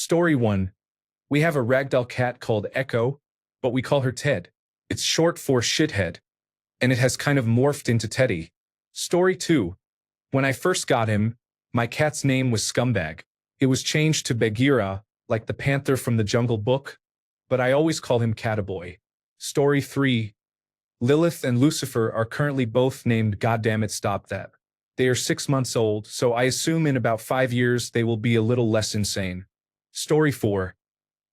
Story 1. We have a ragdoll cat called Echo, but we call her Ted. It's short for shithead, and it has kind of morphed into Teddy. Story 2. When I first got him, my cat's name was Scumbag. It was changed to Bagheera, like the panther from the Jungle Book, but I always call him Cataboy. Story 3. Lilith and Lucifer are currently both named Goddammit Stop That. They are 6 months old, so I assume in about 5 years they will be a little less insane. Story 4.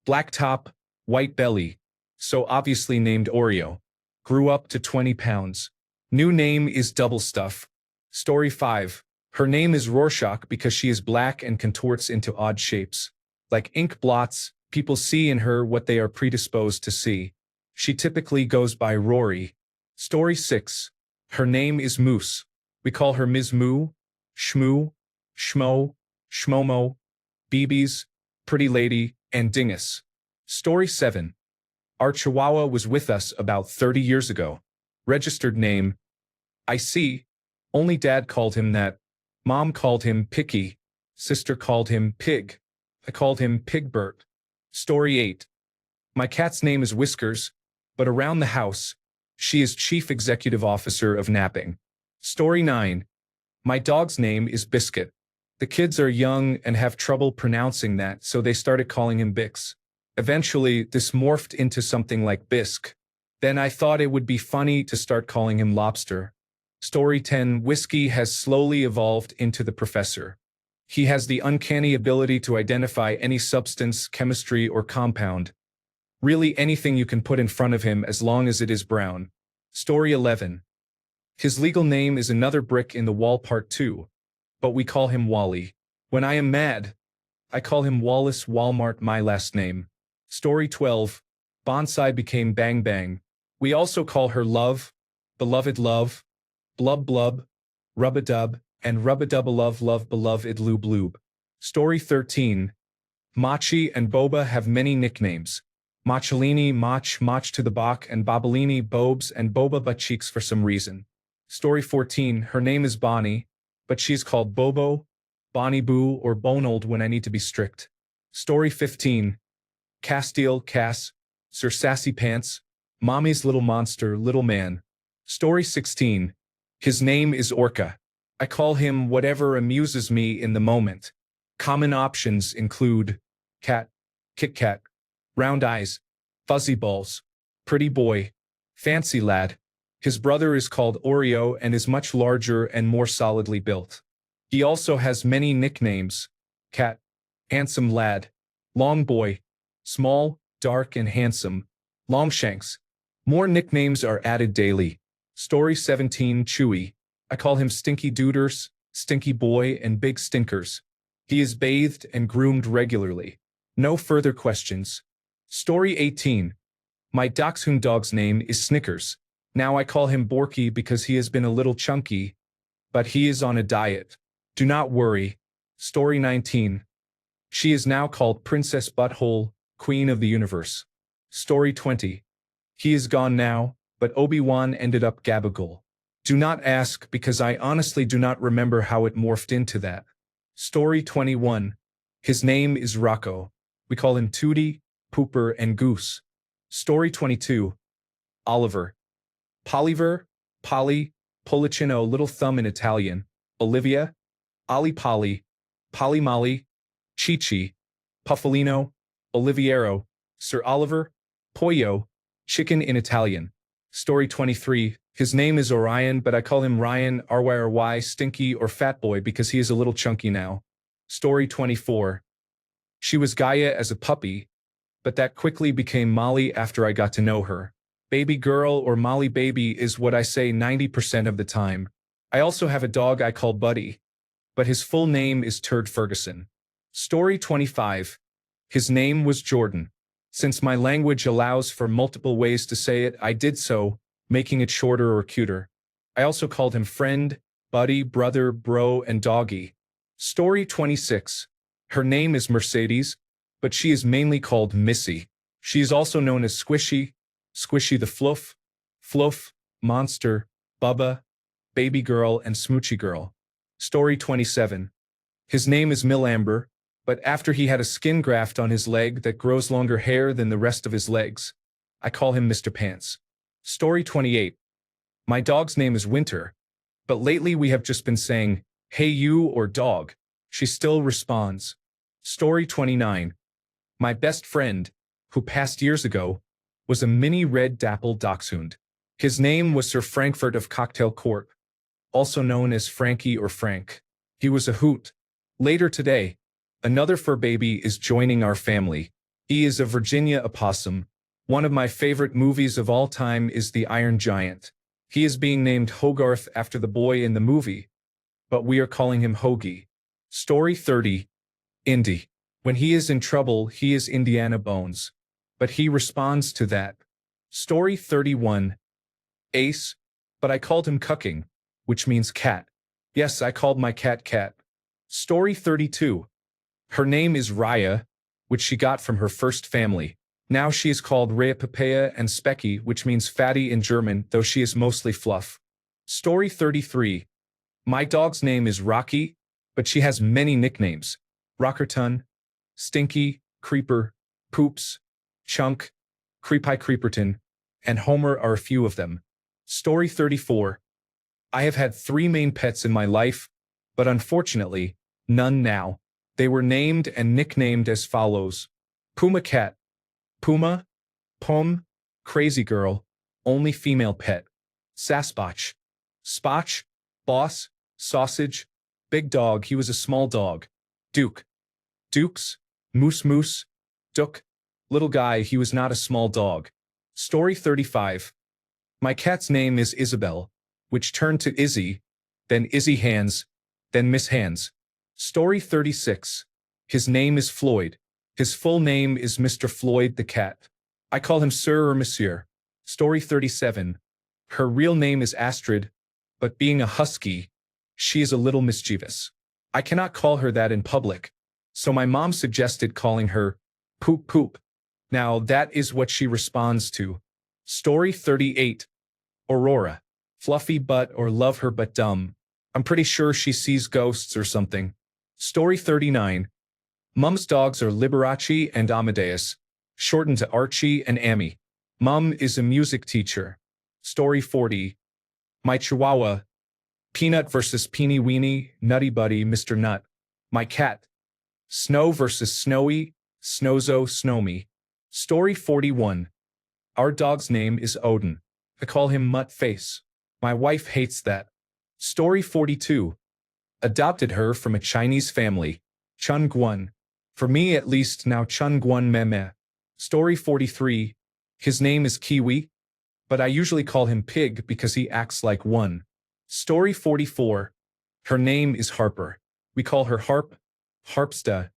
Black top, white belly, so obviously named Oreo. Grew up to 20 pounds. New name is Double Stuff. Story 5. Her name is Rorschach because she is black and contorts into odd shapes. Like ink blots, people see in her what they are predisposed to see. She typically goes by Rory. Story 6. Her name is Moose. We call her Ms. Moo, Shmoo, Shmo, Shmomo, Beebies, Pretty Lady, and Dingus. Story 7. Our Chihuahua was with us about 30 years ago. Registered name. I see. Only Dad called him that. Mom called him Picky. Sister called him Pig. I called him Pigbert. Story 8. My cat's name is Whiskers, but around the house, she is Chief Executive Officer of Napping. Story 9. My dog's name is Biscuit. The kids are young and have trouble pronouncing that, so they started calling him Bix. Eventually, this morphed into something like Bisque. Then I thought it would be funny to start calling him Lobster. Story 10. Whiskey has slowly evolved into the professor. He has the uncanny ability to identify any substance, chemistry, or compound. Really anything you can put in front of him as long as it is brown. Story 11. His legal name is Another Brick in the Wall Part 2, but we call him Wally. When I am mad, I call him Wallace Walmart, my last name. Story 12. Bonsai became Bang Bang. We also call her Love, Beloved Love, Blub Blub, Rub-a-Dub, and Rub-a-Dub-a-Love Love Beloved Lube Lube. Story 13. Machi and Boba have many nicknames. Machalini, Mach to the Bach, and Bobolini, Bobes, and Boba butt cheeks for some reason. Story 14. Her name is Bonnie, but she's called Bobo, Bonnie Boo, or Bonold when I need to be strict. Story 15. Castile, Cass, Sir Sassy Pants, Mommy's Little Monster, Little Man. Story 16. His name is Orca. I call him whatever amuses me in the moment. Common options include cat, Kit Kat, round eyes, fuzzy balls, pretty boy, fancy lad. His brother is called Oreo and is much larger and more solidly built. He also has many nicknames: cat, handsome lad, long boy, small, dark and handsome, Longshanks. More nicknames are added daily. Story 17. Chewy. I call him Stinky Dooders, Stinky Boy, and Big Stinkers. He is bathed and groomed regularly. No further questions. Story 18. My dachshund dog's name is Snickers. Now I call him Borky because he has been a little chunky, but he is on a diet. Do not worry. Story 19. She is now called Princess Butthole, Queen of the Universe. Story 20. He is gone now, but Obi-Wan ended up Gabagool. Do not ask because I honestly do not remember how it morphed into that. Story 21. His name is Rocco. We call him Tootie, Pooper, and Goose. Story 22. Oliver. Poliver, Polly, Policino, Little Thumb in Italian, Olivia, Ali Polly, Polly Molly, Chi-Chi, Puffalino, Oliviero, Sir Oliver, Pollo, Chicken in Italian. Story 23. His name is Orion, but I call him Ryan, RYRY, Stinky, or Fat Boy because he is a little chunky now. Story 24. She was Gaia as a puppy, but that quickly became Molly after I got to know her. Baby girl or Molly baby is what I say 90% of the time. I also have a dog I call Buddy, but his full name is Turd Ferguson. Story 25. His name was Jordan. Since my language allows for multiple ways to say it, I did so, making it shorter or cuter. I also called him friend, buddy, brother, bro, and doggy. Story 26. Her name is Mercedes, but she is mainly called Missy. She is also known as Squishy, Squishy the Fluff, Fluff, Monster, Bubba, Baby Girl, and Smoochy Girl. Story 27. His name is Millamber, but after he had a skin graft on his leg that grows longer hair than the rest of his legs. I call him Mr. Pants. Story 28. My dog's name is Winter, but lately we have just been saying, "Hey you" or "dog." She still responds. Story 29. My best friend, who passed years ago, was a mini red dapple dachshund. His name was Sir Frankfurt of Cocktail Court, also known as Frankie or Frank. He was a hoot. Later today, another fur baby is joining our family. He is a Virginia opossum. One of my favorite movies of all time is The Iron Giant. He is being named Hogarth after the boy in the movie, but we are calling him Hoagie. Story 30. Indy. When he is in trouble, he is Indiana Bones. But he responds to that. Story 31. Ace. But I called him Cucking, which means cat. Yes, I called my cat Cat. Story 32. Her name is Raya, which she got from her first family. Now she is called Rhea Papaya and Specky, which means fatty in German, though she is mostly fluff. Story 33. My dog's name is Rocky, but she has many nicknames. Rockerton, Stinky, Creeper, Poops, Chunk, Creepy Creeperton, and Homer are a few of them. Story 34. I have had 3 main pets in my life, but unfortunately, none now. They were named and nicknamed as follows. Puma Cat, Puma, Pom, Crazy Girl, only female pet. Sasquatch, Spotch, Boss, Sausage, Big Dog, he was a small dog. Duke, Dukes, Moose Moose, Duck, Little Guy, he was not a small dog. Story 35. My cat's name is Isabel, which turned to Izzy, then Izzy Hands, then Miss Hands. Story 36. His name is Floyd. His full name is Mr. Floyd the cat. I call him Sir or Monsieur. Story 37. Her real name is Astrid, but being a husky, she is a little mischievous. I cannot call her that in public, so my mom suggested calling her Poop Poop. Now that is what she responds to. Story 38. Aurora. Fluffy butt or love her but dumb. I'm pretty sure she sees ghosts or something. Story 39. Mum's dogs are Liberace and Amadeus, shortened to Archie and Amy. Mum is a music teacher. Story 40. My Chihuahua. Peanut versus Peeny Weeny, Nutty Buddy, Mr. Nut. My cat. Snow versus Snowy, Snowzo, Snowmy. Story 41. Our dog's name is Odin. I call him Mutt Face. My wife hates that. Story 42. Adopted her from a Chinese family. Chun Guan. For me at least now Chun Guan Meme. Story 43. His name is Kiwi, but I usually call him Pig because he acts like one. Story 44. Her name is Harper. We call her Harp, Harpsta,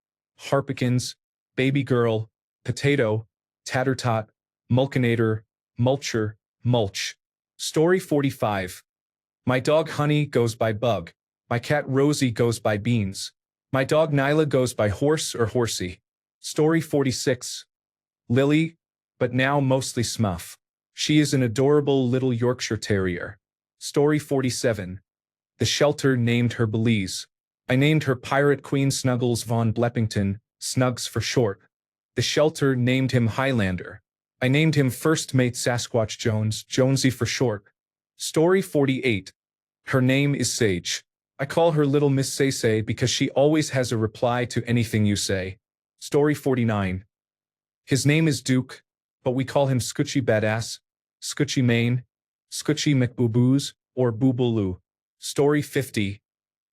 Harpikins, Baby Girl, Potato, Tattertot, Mulkinator, Mulcher, Mulch. Story 45. My dog Honey goes by Bug. My cat Rosie goes by Beans. My dog Nyla goes by Horse or Horsey. Story 46. Lily, but now mostly Smuff. She is an adorable little Yorkshire Terrier. Story 47. The shelter named her Belize. I named her Pirate Queen Snuggles von Bleppington, Snugs for short. The shelter named him Highlander. I named him First Mate Sasquatch Jones, Jonesy for short. Story 48. Her name is Sage. I call her Little Miss Say because she always has a reply to anything you say. Story 49. His name is Duke, but we call him Scoochie Badass, Scoochie Maine, Scoochie McBooboos, or Boobaloo. Story 50.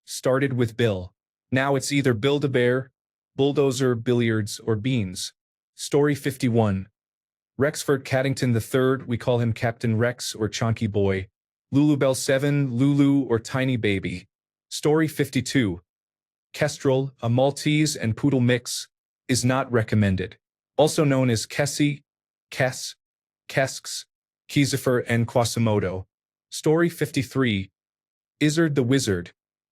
Started with Bill. Now it's either Build-A-Bear, Bulldozer, Billiards, or Beans. Story 51. Rexford Caddington III, we call him Captain Rex or Chonky Boy. Lulubelle 7, Lulu or Tiny Baby. Story 52. Kestrel, a Maltese and Poodle mix, is not recommended. Also known as Kessie, Kess, Kesks, Kizifer, and Quasimodo. Story 53. Izzard the Wizard,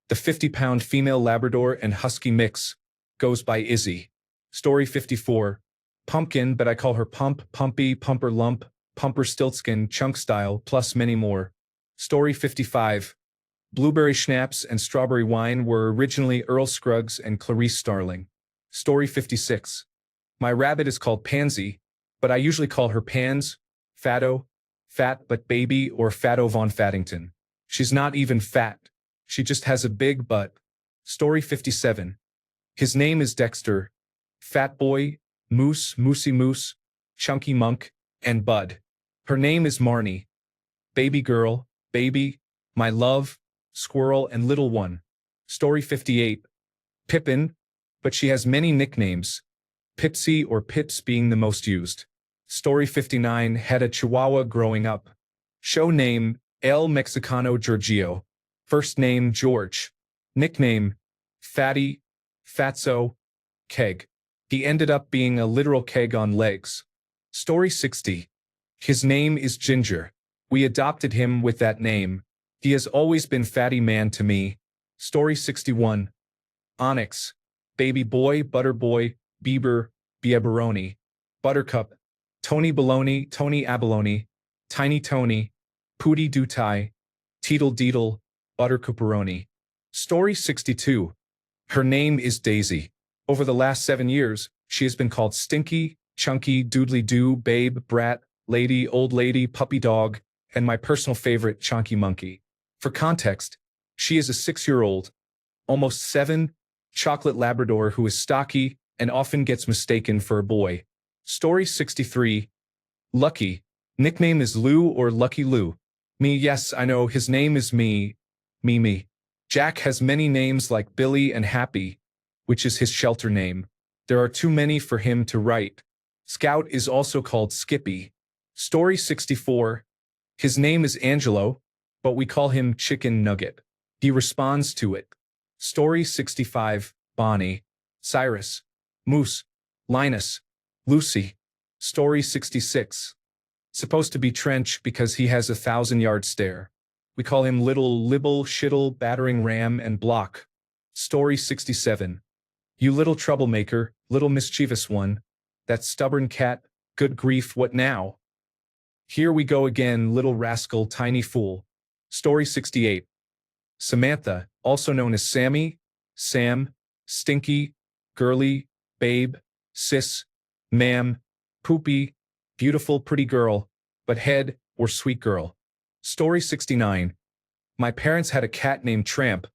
the 50-pound female Labrador and Husky mix, goes by Izzy. Story 54. Pumpkin, but I call her Pump, Pumpy, Pumper Lump, Pumper Stiltskin, Chunk Style, plus many more. Story 55. Blueberry Schnapps and Strawberry Wine were originally Earl Scruggs and Clarice Starling. Story 56. My rabbit is called Pansy, but I usually call her Pans, Fatto, Fat but Baby, or Fatto von Fattington. She's not even fat. She just has a big butt. Story 57. His name is Dexter, Fat Boy, Moose, Moosey Moose, Chunky Monk, and Bud. Her name is Marnie. Baby girl, baby, my love, squirrel, and little one. Story 58. Pippin, but she has many nicknames, Pipsy or Pips being the most used. Story 59. Had a Chihuahua growing up. Show name, El Mexicano Giorgio. First name, George. Nickname, Fatty, Fatso, Keg. He ended up being a literal keg on legs. Story 60. His name is Ginger. We adopted him with that name. He has always been Fatty Man to me. Story 61. Onyx. Baby Boy, Butter Boy, Bieber, Biaberoni. Buttercup. Tony Baloney, Tony Abalone. Tiny Tony. Pootie Dootie. Teetle Deedle, Buttercuperoni. Story 62. Her name is Daisy. Over the last 7 years, she has been called Stinky, Chunky, Doodly Doo, Babe, Brat, Lady, Old Lady, Puppy Dog, and my personal favorite, Chunky Monkey. For context, she is a 6-year-old, almost 7, chocolate Labrador who is stocky and often gets mistaken for a boy. Story 63. Lucky. Nickname is Lou or Lucky Lou. Me, yes, I know, his name is me. Jack has many names like Billy and Happy, which is his shelter name. There are too many for him to write. Scout is also called Skippy. Story 64. His name is Angelo, but we call him Chicken Nugget. He responds to it. Story 65. Bonnie, Cyrus, Moose, Linus, Lucy. Story 66. Supposed to be Trench because he has a 1,000-yard stare. We call him Little Libble, Shittle, Battering Ram, and Block. Story 67. You little troublemaker, little mischievous one. That stubborn cat, good grief, what now? Here we go again, little rascal, tiny fool. Story 68. Samantha, also known as Sammy, Sam, Stinky, Girly, Babe, Sis, Ma'am, Poopy, beautiful pretty girl, but head or sweet girl. Story 69. My parents had a cat named Tramp,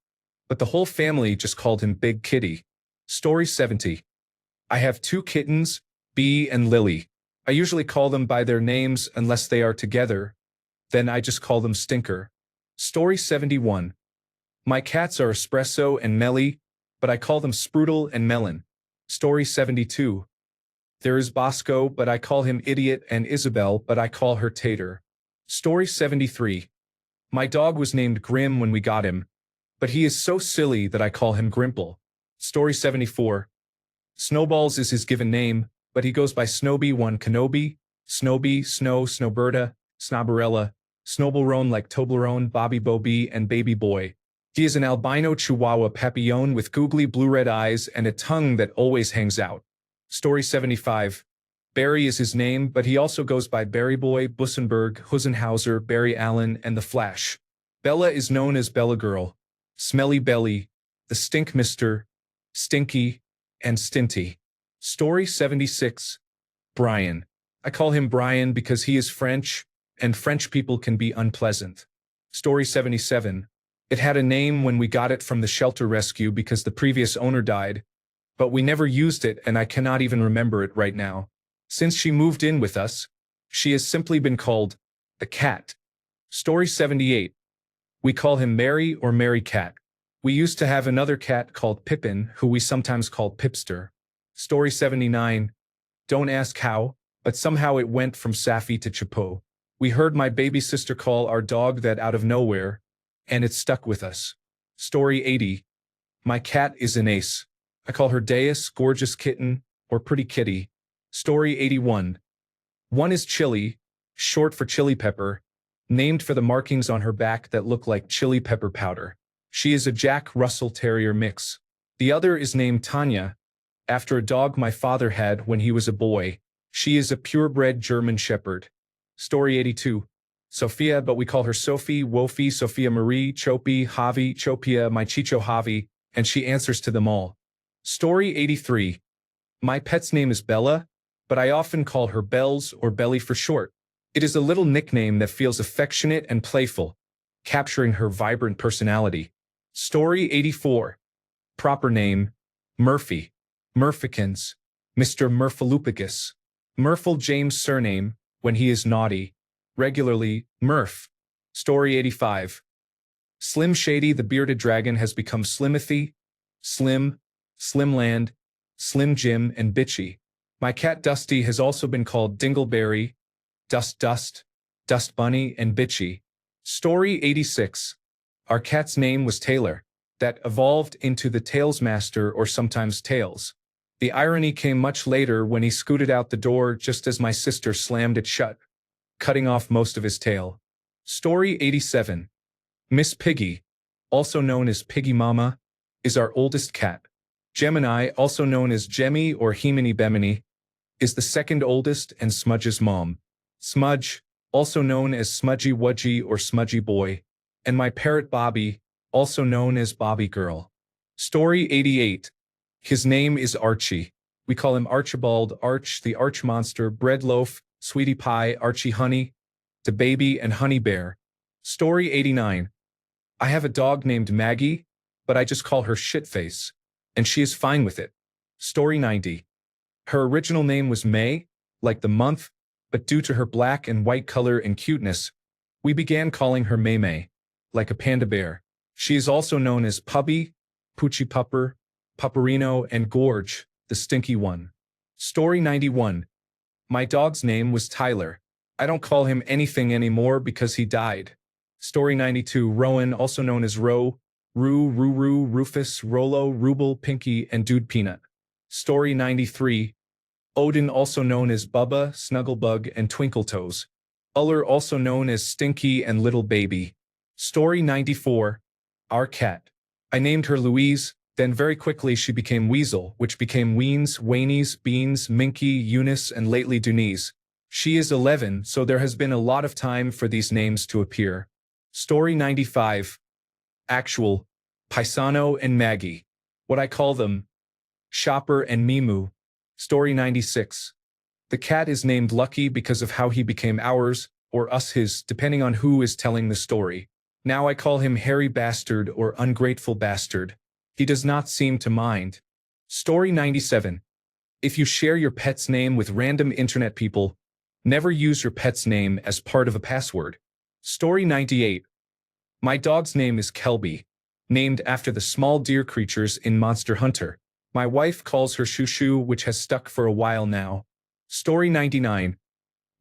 but the whole family just called him Big Kitty. Story 70. I have 2 kittens, Bee and Lily. I usually call them by their names unless they are together. Then I just call them Stinker. Story 71. My cats are Espresso and Melly, but I call them Sprudel and Melon. Story 72. There is Bosco, but I call him Idiot, and Isabel, but I call her Tater. Story 73. My dog was named Grim when we got him, but he is so silly that I call him Grimple. Story 74. Snowballs is his given name, but he goes by Snowby one Kenobi, Snowby, Snow, Snowberta, Snobberella, Snowbalrone like Toblerone, Bobby Bobby, and Baby Boy. He is an albino Chihuahua Papillon with googly blue-red eyes and a tongue that always hangs out. Story 75. Barry is his name, but he also goes by Barry Boy, Bussenberg, Husenhauser, Barry Allen, and The Flash. Bella is known as Bella Girl, Smelly Belly, the Stink Mister, Stinky, and Stinty. Story 76. Brian. I call him Brian because he is French, and French people can be unpleasant. Story 77. It had a name when we got it from the shelter rescue because the previous owner died, but we never used it and I cannot even remember it right now. Since she moved in with us, she has simply been called the cat. Story 78. We call him Mary or Mary Cat. We used to have another cat called Pippin, who we sometimes called Pipster. Story 79. Don't ask how, but somehow it went from Safi to Chapeau. We heard my baby sister call our dog that out of nowhere, and it stuck with us. Story 80. My cat is an ace. I call her Deus, gorgeous kitten, or pretty kitty. Story 81. One is Chili, short for chili pepper, named for the markings on her back that look like chili pepper powder. She is a Jack Russell Terrier mix. The other is named Tanya, after a dog my father had when he was a boy. She is a purebred German Shepherd. Story 82. Sophia, but we call her Sophie, Wofi, Sophia Marie, Chopi, Javi, Chopia, my Chicho Javi, and she answers to them all. Story 83. My pet's name is Bella, but I often call her Bells or Belly for short. It is a little nickname that feels affectionate and playful, capturing her vibrant personality. Story 84. Proper name, Murphy. Murfikins. Mr. Murphalupicus. Murphle James surname, when he is naughty. Regularly, Murph. Story 85. Slim Shady the bearded dragon has become Slimothy, Slim, Slimland, Slim Jim, and Bitchy. My cat Dusty has also been called Dingleberry, Dust, Dust Bunny, and Bitchy. Story 86. Our cat's name was Taylor, that evolved into the Tails Master or sometimes Tails. The irony came much later when he scooted out the door just as my sister slammed it shut, cutting off most of his tail. Story 87. Miss Piggy, also known as Piggy Mama, is our oldest cat. Gemini, also known as Jemmy or Hemini Bemini, is the second oldest and Smudge's mom. Smudge, also known as Smudgy Wudgy or Smudgy Boy, and my parrot Bobby, also known as Bobby Girl. Story 88. His name is Archie. We call him Archibald, Arch, the Arch Monster, Bread Loaf, Sweetie Pie, Archie Honey, the Baby, and Honey Bear. Story 89. I have a dog named Maggie, but I just call her Shitface, and she is fine with it. Story 90. Her original name was May, like the month, but due to her black and white color and cuteness, we began calling her May, like a panda bear. She is also known as Pubby, Poochie Pupper, Pupperino, and Gorge, the stinky one. Story 91. My dog's name was Tyler. I don't call him anything anymore because he died. Story 92. Rowan, also known as Ro, Ruru, Rufus, Rolo, Ruble, Pinky, and Dude Peanut. Story 93. Odin, also known as Bubba, Snugglebug, and Twinkletoes. Uller, also known as Stinky and Little Baby. Story 94. Our cat. I named her Louise, then very quickly she became Weasel, which became Weens, Wainies, Beans, Minky, Eunice, and lately Denise. She is 11, so there has been a lot of time for these names to appear. Story 95. Actual, Paisano and Maggie. What I call them, Shopper and Mimu. Story 96. The cat is named Lucky because of how he became ours, or us his, depending on who is telling the story. Now I call him Hairy Bastard or Ungrateful Bastard. He does not seem to mind. Story 97. If you share your pet's name with random internet people, never use your pet's name as part of a password. Story 98. My dog's name is Kelby, named after the small deer creatures in Monster Hunter. My wife calls her Shushu, which has stuck for a while now. Story 99.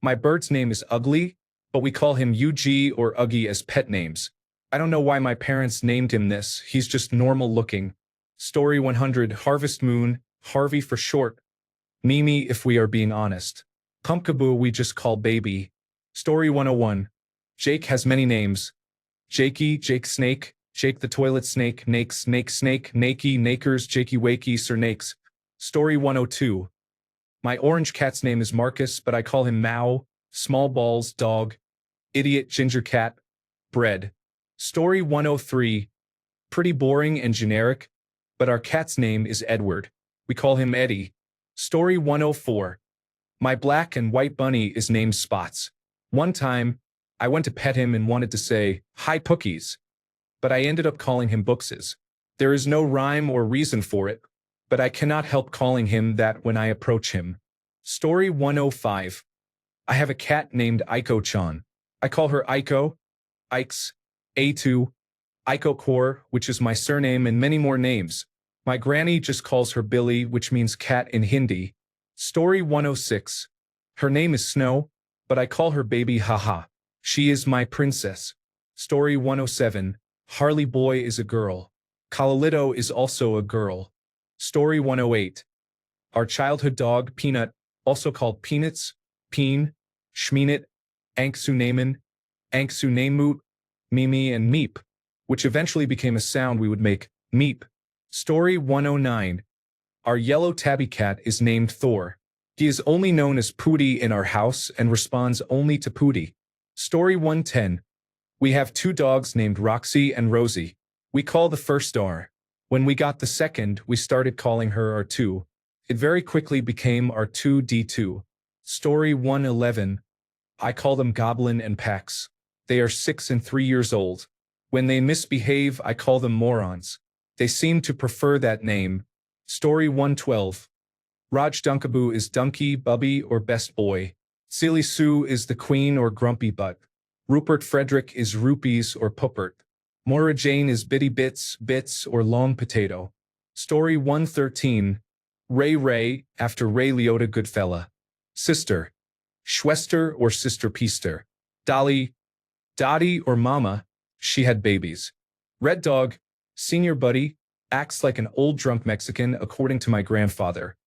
My bird's name is Ugly, but we call him UG or Uggy as pet names. I don't know why my parents named him this, he's just normal looking. Story 100. Harvest Moon, Harvey for short. Mimi if we are being honest. Pumpkaboo we just call Baby. Story 101. Jake has many names. Jakey, Jake Snake, Jake the Toilet Snake, Nake, Snake, Nakey, Nakers, Jakey Wakey, Sir Nakes. Story 102. My orange cat's name is Marcus, but I call him Mao, Small Balls, Dog, Idiot, Ginger Cat, Bread. Story 103. Pretty boring and generic, but our cat's name is Edward. We call him Eddie. Story 104. My black and white bunny is named Spots. One time, I went to pet him and wanted to say, "Hi Pookies," but I ended up calling him Bookses. There is no rhyme or reason for it, but I cannot help calling him that when I approach him. Story 105. I have a cat named Aiko-chan. I call her Aiko, Ikes, A2, Aiko Core, which is my surname, and many more names. My granny just calls her Billy, which means cat in Hindi. Story 106. Her name is Snow, but I call her Baby Haha. She is my princess. Story 107. Harley Boy is a girl. Kalalito is also a girl. Story 108. Our childhood dog, Peanut, also called Peanuts, Peen, Schmeenit, Anksunamen, Anksunamut, Mimi, and Meep, which eventually became a sound we would make, Meep. Story 109. Our yellow tabby cat is named Thor. He is only known as Pooty in our house and responds only to Pooty. Story 110. We have two dogs named Roxy and Rosie. We call the first Star. When we got the second, we started calling her R2. It very quickly became R2D2. Story 111. I call them Goblin and Pax. They are 6 and 3 years old. When they misbehave, I call them morons. They seem to prefer that name. Story 112. Raj Dunkaboo is Dunky, Bubby, or Best Boy. Silly Sue is the Queen or Grumpy Butt. Rupert Frederick is Rupees or Puppert. Moira Jane is Bitty Bits, Bits, or Long Potato. Story 113. Ray Ray, after Ray Liotta Goodfella. Sister. Schwester or Sister Peester. Dolly. Dottie or Mama. She had babies. Red Dog. Senior Buddy. Acts like an old drunk Mexican according to my grandfather.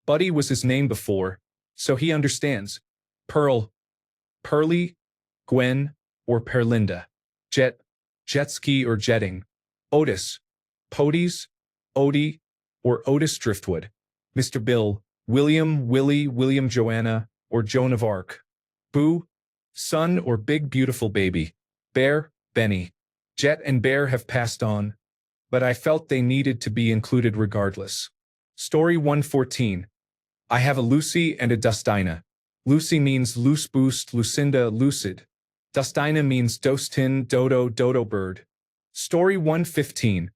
Buddy was his name before, so he understands. Pearl. Pearly. Gwen, or Perlinda. Jet. Jet ski or jetting. Otis. Poties. Odie, or Otis Driftwood. Mr. Bill. William, Willie, William Joanna, or Joan of Arc. Boo. Son or Big Beautiful Baby. Bear. Benny. Jet and Bear have passed on, but I felt they needed to be included regardless. Story 114. I have a Lucy and a Dustina. Lucy means loose boost, Lucinda, lucid. Dustina means dostin, dodo, dodo bird. Story 115.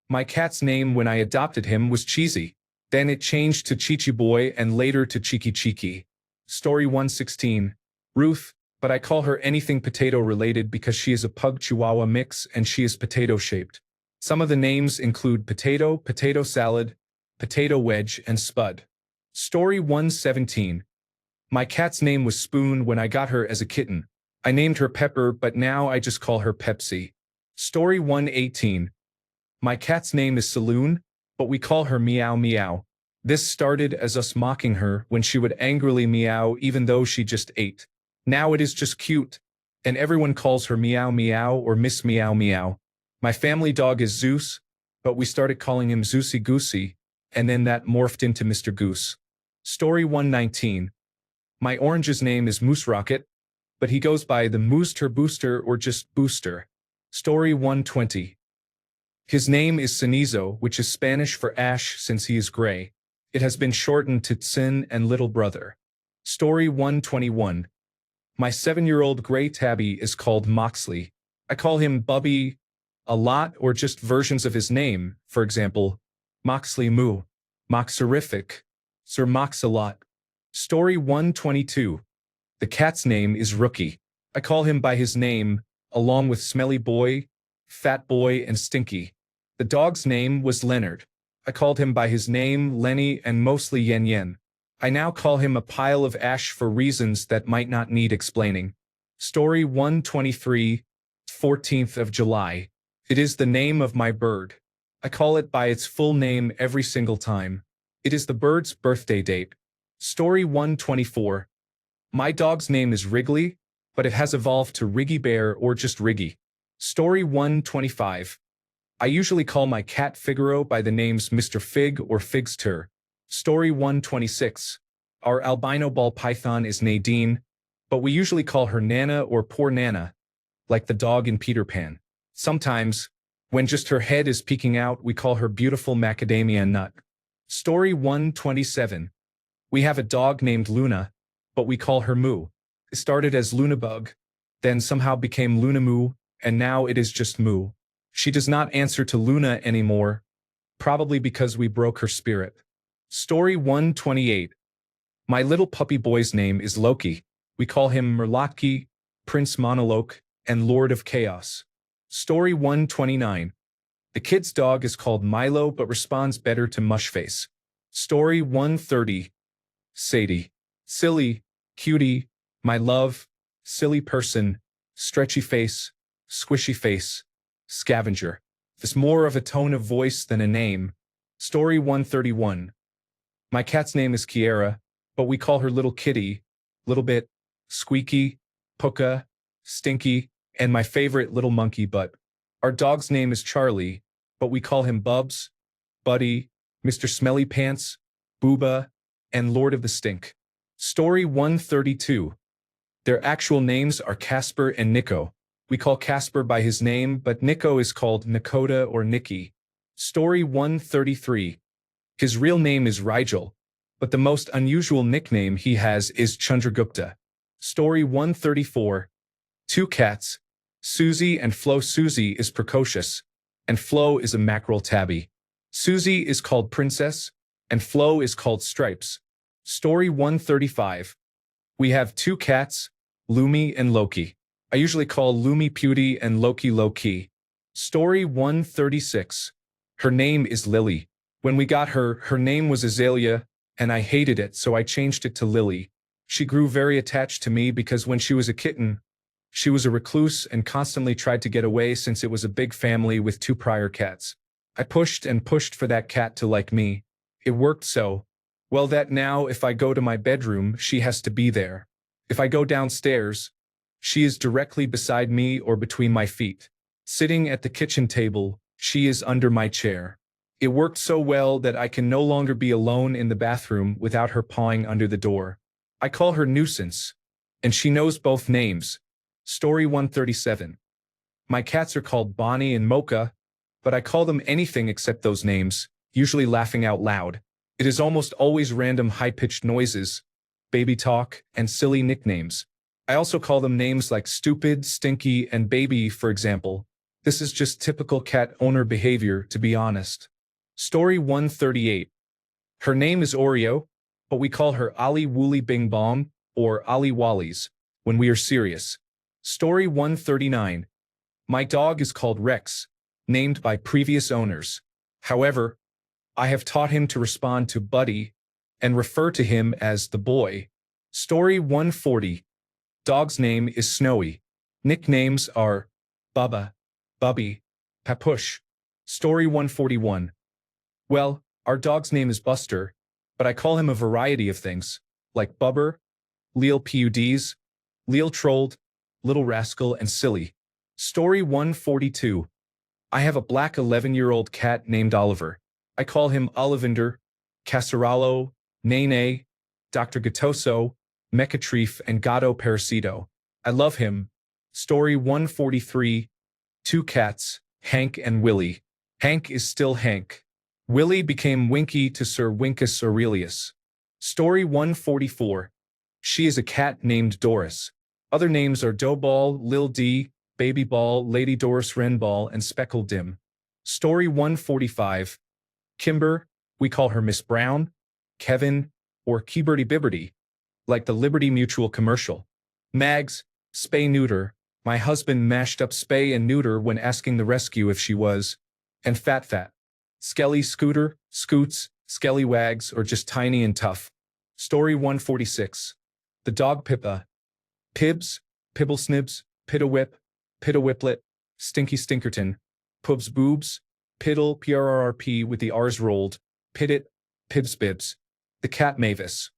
My cat's name when I adopted him was Cheesy. Then it changed to Chichi Boy and later to Cheeky Cheeky. Story 116. Ruth, but I call her anything potato related because she is a pug chihuahua mix and she is potato shaped. Some of the names include potato, potato salad, potato wedge, and spud. Story 117. My cat's name was Spoon when I got her as a kitten. I named her Pepper, but now I just call her Pepsi. Story 118. My cat's name is Saloon, but we call her Meow Meow. This started as us mocking her when she would angrily meow even though she just ate. Now it is just cute, and everyone calls her Meow Meow or Miss Meow Meow. My family dog is Zeus, but we started calling him Zeusy Goosey, and then that morphed into Mr. Goose. Story 119. My orange's name is Moose Rocket, but he goes by the Mooster Booster or just Booster. Story 120. His name is Cenizo, which is Spanish for ash since he is gray. It has been shortened to Tsin and Little Brother. Story 121. My 7-year-old gray tabby is called Moxley. I call him Bubby a lot or just versions of his name, for example, Moxley Moo, Moxerific, Sir Mox-a-lot. Story 122. The cat's name is Rookie. I call him by his name, along with Smelly Boy, Fat Boy, and Stinky. The dog's name was Leonard. I called him by his name, Lenny, and mostly Yen Yen. I now call him a pile of ash for reasons that might not need explaining. Story 123, 14th of July. It is the name of my bird. I call it by its full name every single time. It is the bird's birthday date. Story 124. My dog's name is Wrigley, but it has evolved to Riggy Bear or just Riggy. Story 125. I usually call my cat Figaro by the names Mr. Fig or Figster. Story 126. Our albino ball python is Nadine, but we usually call her Nana or Poor Nana, like the dog in Peter Pan. Sometimes, when just her head is peeking out, we call her Beautiful Macadamia Nut. Story 127. We have a dog named Luna, but we call her Moo. It started as Lunabug, then somehow became Lunamoo, and now it is just Moo. She does not answer to Luna anymore, probably because we broke her spirit. Story 128. My little puppy boy's name is Loki. We call him Merlotki, Prince Monoloke, and Lord of Chaos. Story 129. The kid's dog is called Milo but responds better to Mushface. Story 130. Sadie. Silly, cutie, my love, silly person, stretchy face, squishy face, scavenger. There's more of a tone of voice than a name. Story 131. My cat's name is Kiera, but we call her Little Kitty, Little Bit, Squeaky, Puka, Stinky, and my favorite Little Monkey Butt. Our dog's name is Charlie, but we call him Bubs, Buddy, Mr. Smelly Pants, Booba, and Lord of the Stink. Story 132. Their actual names are Casper and Nico. We call Casper by his name, but Nico is called Nakota or Nikki. Story 133. His real name is Rigel, but the most unusual nickname he has is Chandragupta. Story 134. Two cats, Susie and Flo. Susie is precocious, and Flo is a mackerel tabby. Susie is called Princess, and Flo is called Stripes. Story 135. We have two cats, Lumi and Loki. I usually call Lumi Pewdie and Loki Low-key. Story 136. Her name is Lily. When we got her, her name was Azalea, and I hated it, so I changed it to Lily. She grew very attached to me because when she was a kitten, she was a recluse and constantly tried to get away since it was a big family with two prior cats. I pushed and pushed for that cat to like me. It worked so well that now if I go to my bedroom, she has to be there. If I go downstairs, she is directly beside me or between my feet. Sitting at the kitchen table, she is under my chair. It worked so well that I can no longer be alone in the bathroom without her pawing under the door. I call her Nuisance, and she knows both names. Story 137. My cats are called Bonnie and Mocha, but I call them anything except those names, usually laughing out loud. It is almost always random high-pitched noises, baby talk, and silly nicknames. I also call them names like stupid, stinky, and baby, for example. This is just typical cat owner behavior, to be honest. Story 138. Her name is Oreo, but we call her Ali Wooly Bing Bong, or Ali Wallies, when we are serious. Story 139. My dog is called Rex, named by previous owners. However, I have taught him to respond to Buddy and refer to him as the boy. Story 140. Dog's name is Snowy. Nicknames are Bubba, Bubby, Papush. Story 141. Well, our dog's name is Buster, but I call him a variety of things, like Bubber, Leel Puds, Leel Trolled, Little Rascal, and Silly. Story 142. I have a black 11-year-old cat named Oliver. I call him Ollivander, Casaralo, Nene, Dr. Gatoso, Mechatrif, and Gato Parasito. I love him. Story 143. Two cats, Hank and Willie. Hank is still Hank. Willie became Winky to Sir Winkus Aurelius. Story 144. She is a cat named Doris. Other names are Doughball, Lil D, Baby Ball, Lady Doris Wrenball, and Speckled Dim. Story 145. Kimber, we call her Miss Brown, Kevin, or Keyberty Bibberty, like the Liberty Mutual commercial. Mags, Spay Neuter. My husband mashed up spay and neuter when asking the rescue if she was. And Fat Fat. Skelly Scooter, Scoots, Skelly Wags, or just tiny and tough. Story 146. The dog Pippa. Pibs, Pibblesnibs, Pittawhip, Pittawhiplet, Stinky Stinkerton, Pubs Boobs, Piddle PRRP with the R's rolled, Pittit, Pibs Bibs. The cat Mavis.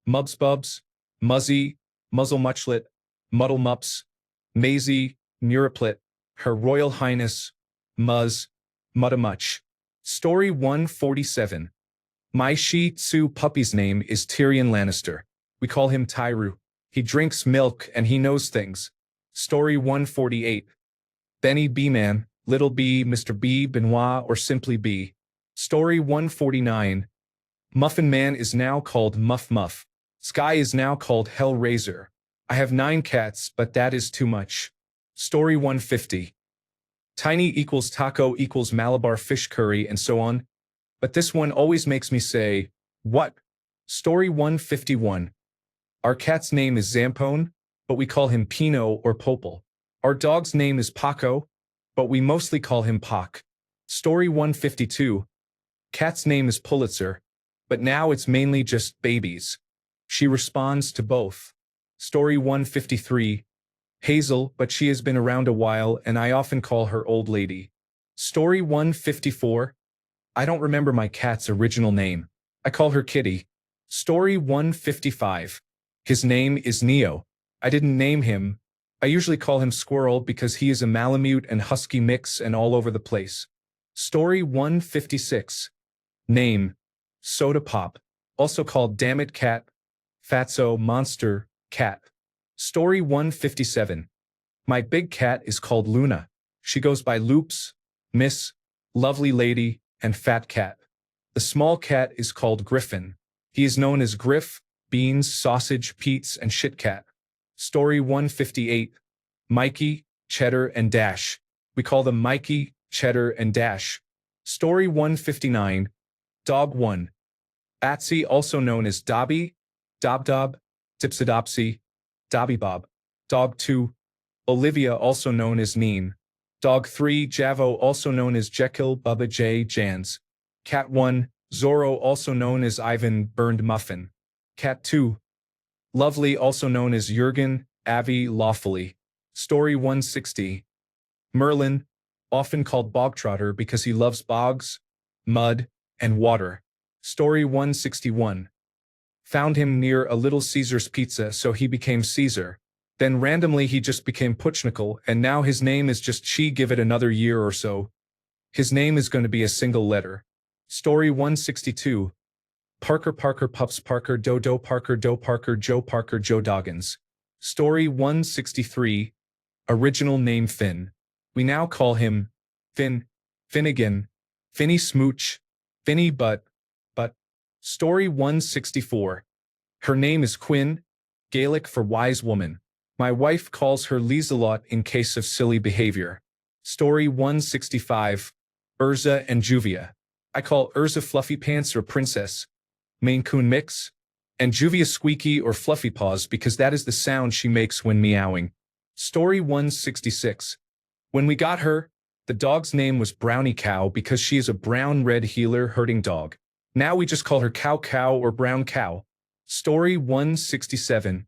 Mubs Bubs, Muzzy, Muzzle Muchlet, Muddle Mups, Maisie, Muraplet, Her Royal Highness, Muzz, Muttamuch. Story 147. My Shih Tzu puppy's name is Tyrion Lannister. We call him Tyru. He drinks milk and he knows things. Story 148. Benny B-Man, Little B, Mr. B, Benoit, or simply B. Story 149. Muffin Man is now called Muff Muff. Sky is now called Hellraiser. I have 9 cats, but that is too much. Story 150. Tiny equals taco equals Malabar fish curry and so on. But this one always makes me say, what? Story 151. Our cat's name is Zampone, but we call him Pino or Popel. Our dog's name is Paco, but we mostly call him Pac. Story 152. Cat's name is Pulitzer, but now it's mainly just babies. She responds to both. Story 153. Hazel, but she has been around a while and I often call her old lady. Story 154. I don't remember my cat's original name. I call her Kitty. Story 155. His name is Neo. I didn't name him. I usually call him Squirrel because he is a Malamute and Husky mix and all over the place. Story 156. Name. Soda Pop. Also called Dammit Cat, Fatso Monster, Cat. Story 157. My big cat is called Luna. She goes by Loops, Miss, Lovely Lady, and fat cat. The small cat is called Griffin. He is known as Griff, Beans, Sausage, Pete's, and Shit Cat. Story 158. Mikey, Cheddar, and Dash. We call them Mikey, Cheddar, and Dash. Story 159. Dog 1. Batsy, also known as Dobby, Dobdob, Dipsidopsy, Dobby Bob. Dog 2. Olivia, also known as Neen. Dog 3. Javo, also known as Jekyll, Bubba J. Jans. Cat 1. Zorro, also known as Ivan, Burned Muffin. Cat 2. Lovely, also known as Jurgen, Avi, Lawfully. Story 160. Merlin, often called Bogtrotter because he loves bogs, mud, and water. Story 161. Found him near a Little Caesar's Pizza, so he became Caesar. Then randomly he just became Puchnickel, and now his name is just Chi. Give it another year or so. His name is going to be a single letter. Story 162. Parker Parker Pups Parker Dodo Parker Joe Parker Joe Doggins. Story 163. Original name Finn. We now call him Finn, Finnegan, Finny Smooch, Finny Butt. Story 164. Her name is Quinn, Gaelic for wise woman. My wife calls her Lieselot in case of silly behavior. Story 165. Urza and Juvia. I call Urza Fluffy Pants or Princess, Maine Coon Mix, and Juvia Squeaky or Fluffy Paws because that is the sound she makes when meowing. Story 166. When we got her, the dog's name was Brownie Cow because she is a brown-red heeler herding dog. Now we just call her Cow Cow or Brown Cow. Story 167.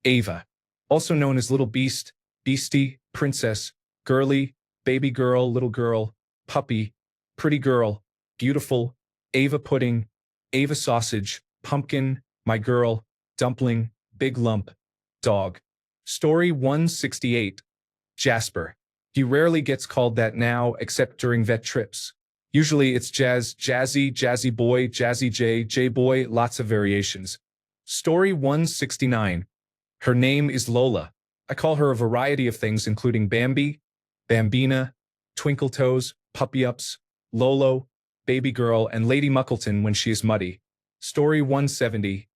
Ava. Also known as Little Beast, Beastie, Princess, Girly, Baby Girl, Little Girl, Puppy, Pretty Girl, Beautiful, Ava Pudding, Ava Sausage, Pumpkin, My Girl, Dumpling, Big Lump, Dog. Story 168. Jasper. He rarely gets called that now except during vet trips. Usually it's Jazz, Jazzy, Jazzy Boy, Jazzy J, J Boy, lots of variations. Story 169. Her name is Lola. I call her a variety of things including Bambi, Bambina, Twinkle Toes, Puppy Ups, Lolo, Baby Girl, and Lady Muckleton when she is muddy. Story 170.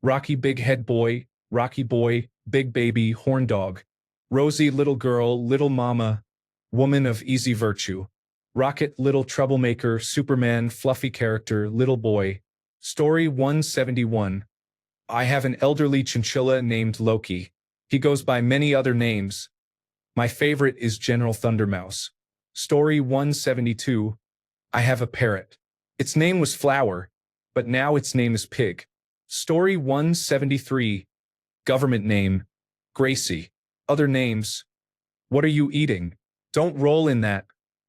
Rocky Big Head Boy, Rocky Boy, Big Baby, Horn Dog. Rosie Little Girl, Little Mama, Woman of Easy Virtue. Rocket Little Troublemaker, Superman, Fluffy Character, Little Boy. Story 171. I have an elderly chinchilla named Loki. He goes by many other names. My favorite is General Thundermouse. Story 172. I have a parrot. Its name was Flower, but now its name is Pig. Story 173. Government name, Gracie. Other names. What are you eating? Don't roll in that.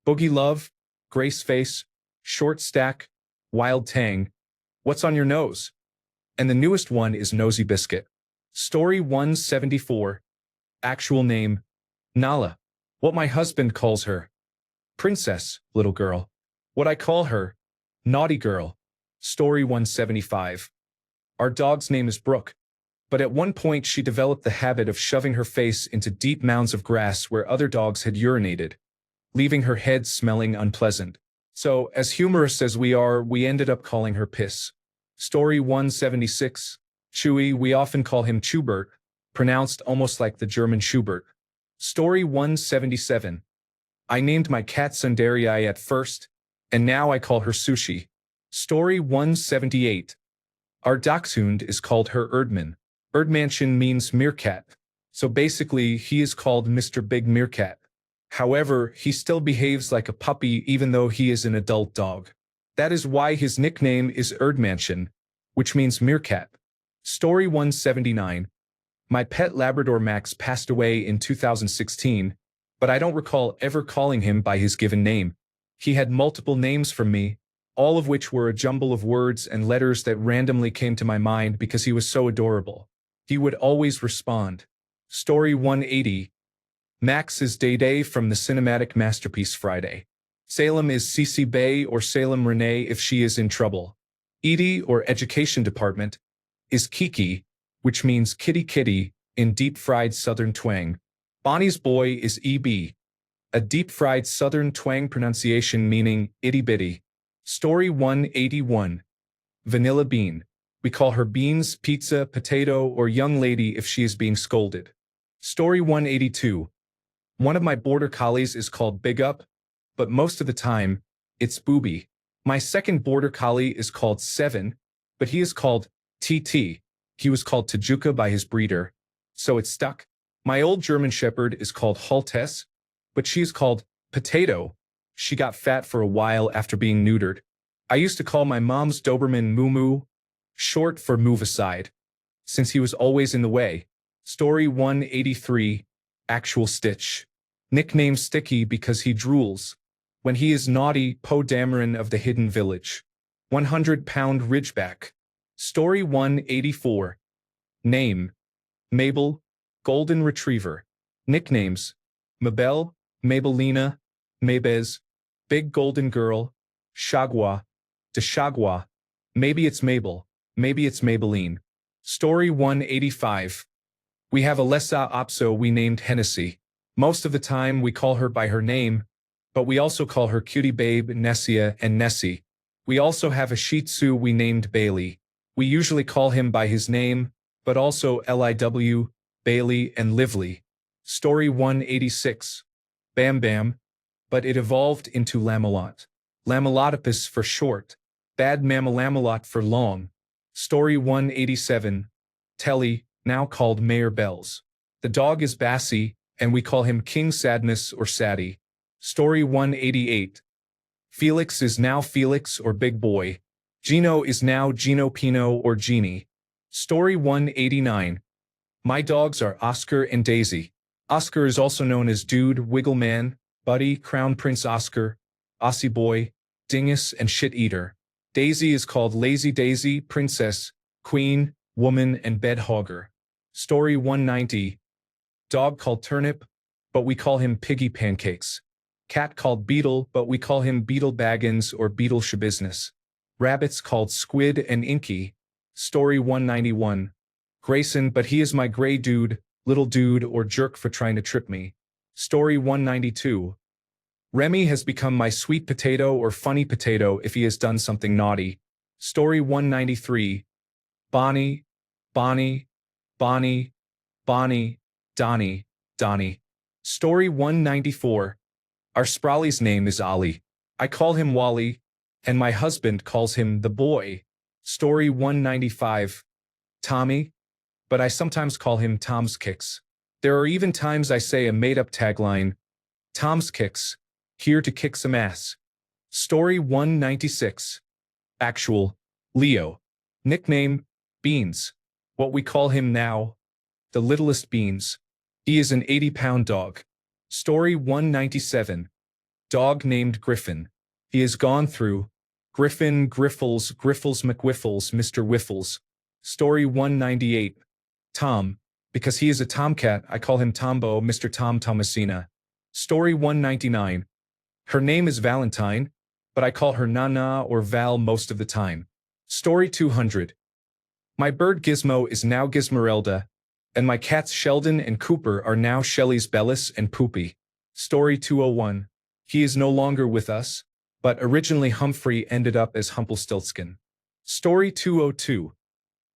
Boogie Love, Grace Face, Short Stack, Wild Tang. What's on your nose? And the newest one is Nosy Biscuit. Story 174. Actual name, Nala. What my husband calls her. Princess, little girl. What I call her, Naughty Girl. Story 175. Our dog's name is Brooke. But at one point she developed the habit of shoving her face into deep mounds of grass where other dogs had urinated, leaving her head smelling unpleasant. So, as humorous as we are, we ended up calling her Piss. Story 176. Chewy, we often call him Chubert, pronounced almost like the German Schubert. Story 177. I named my cat Sundarii at first, and now I call her Sushi. Story 178. Our dachshund is called Herr Erdmann. Erdmännchen means meerkat, so basically he is called Mr. Big Meerkat. However, he still behaves like a puppy even though he is an adult dog. That is why his nickname is Erdmännchen, which means meerkat. Story 179. My pet Labrador Max passed away in 2016, but I don't recall ever calling him by his given name. He had multiple names from me, all of which were a jumble of words and letters that randomly came to my mind because he was so adorable. He would always respond. Story 180. Max is Day from the cinematic masterpiece Friday. Salem is Cece Bay or Salem Renee if she is in trouble. Edie, or Education Department, is Kiki, which means kitty kitty in deep-fried Southern twang. Bonnie's boy is EB, a deep-fried Southern twang pronunciation meaning itty-bitty. Story 181. Vanilla Bean. We call her Beans, Pizza, Potato, or Young Lady if she is being scolded. Story 182. One of my border collies is called Big Up, but most of the time, it's Booby. My second border collie is called Seven, but he is called TT. He was called Tajuka by his breeder, so it stuck. My old German Shepherd is called Haltess, but she is called Potato. She got fat for a while after being neutered. I used to call my mom's Doberman Moo Moo, short for move aside, since he was always in the way. Story 183. Actual Stitch. Nickname Sticky because he drools. When he is naughty, Poe Dameron of the Hidden Village. 100-pound Ridgeback. Story 184. Name. Mabel, Golden Retriever. Nicknames. Mabel, Mabelina, Mabez, Big Golden Girl, Shagwa, Deshagwa. Maybe it's Mabel, maybe it's Maybelline. Story 185. We have a Lhasa Apso we named Hennessy. Most of the time we call her by her name, but we also call her Cutie Babe, Nessia, and Nessie. We also have a Shih Tzu we named Bailey. We usually call him by his name, but also Liw, Bailey, and Lively. Story 186. Bam Bam, but it evolved into Lamelot. Lamelotopus for short. Bad Mammalamelot for long. Story 187. Telly, now called Mayor Bells. The dog is Bassie, and we call him King Sadness or Sadie. Story 188. Felix is now Felix or Big Boy. Gino is now Gino Pino or Genie. Story 189. My dogs are Oscar and Daisy. Oscar is also known as Dude, Wiggleman, Buddy, Crown Prince Oscar, Aussie Boy, Dingus, and Shit Eater. Daisy is called Lazy Daisy, Princess, Queen, Woman, and Bed Hogger. Story 190. Dog called Turnip, but we call him Piggy Pancakes. Cat called Beetle, but we call him Beetle Baggins or Beetle Shabusiness. Rabbits called Squid and Inky. Story 191. Grayson, but he is my gray dude, little dude, or jerk for trying to trip me. Story 192. Remy has become my sweet potato or funny potato if he has done something naughty. Story 193. Bonnie, Bonnie, Bonnie, Bonnie, Donnie, Donnie. Story 194. Our Sprawly's name is Ollie. I call him Wally, and my husband calls him the boy. Story 195. Tommy, but I sometimes call him Tom's Kicks. There are even times I say a made-up tagline, Tom's Kicks, here to kick some ass. Story 196. Actual, Leo. Nickname, Beans. What we call him now, the littlest Beans. He is an 80-pound dog. Story 197. Dog named Griffin. He has gone through Griffin, Griffles, McWiffles, Mr. Wiffles. Story 198. Tom. Because he is a tomcat, I call him Tombo, Mr. Tom Thomasina. Story 199. Her name is Valentine, but I call her Nana or Val most of the time. Story 200. My bird Gizmo is now Gizmerelda, and my cats Sheldon and Cooper are now Shelley's Bellis and Poopy. Story 201. He is no longer with us, but originally Humphrey ended up as Humpelstiltskin. Story 202.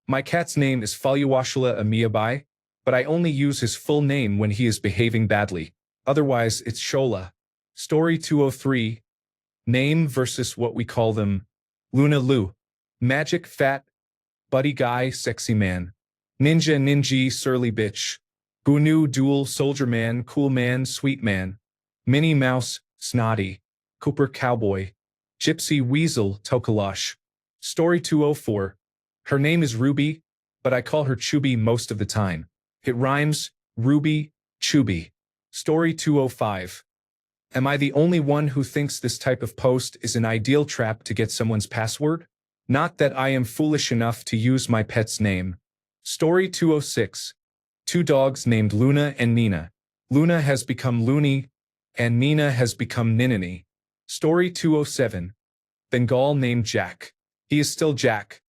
My cat's name is Falyawashala Amiabai, but I only use his full name when he is behaving badly. Otherwise, it's Shola. Story 203. Name versus what we call them. Luna Lu. Magic Fat. Buddy Guy Sexy Man. Ninja Ninji Surly Bitch. Bunu Dual Soldier Man Cool Man Sweet Man. Minnie Mouse Snotty. Cooper Cowboy. Gypsy Weasel Tokalash. Story 204. Her name is Ruby, but I call her Chubby most of the time. It rhymes, Ruby, Chubby. Story 205. Am I the only one who thinks this type of post is an ideal trap to get someone's password? Not that I am foolish enough to use my pet's name. Story 206. Two dogs named Luna and Nina. Luna has become Loony, and Nina has become Ninini. Story 207. Bengal named Jack. He is still Jack,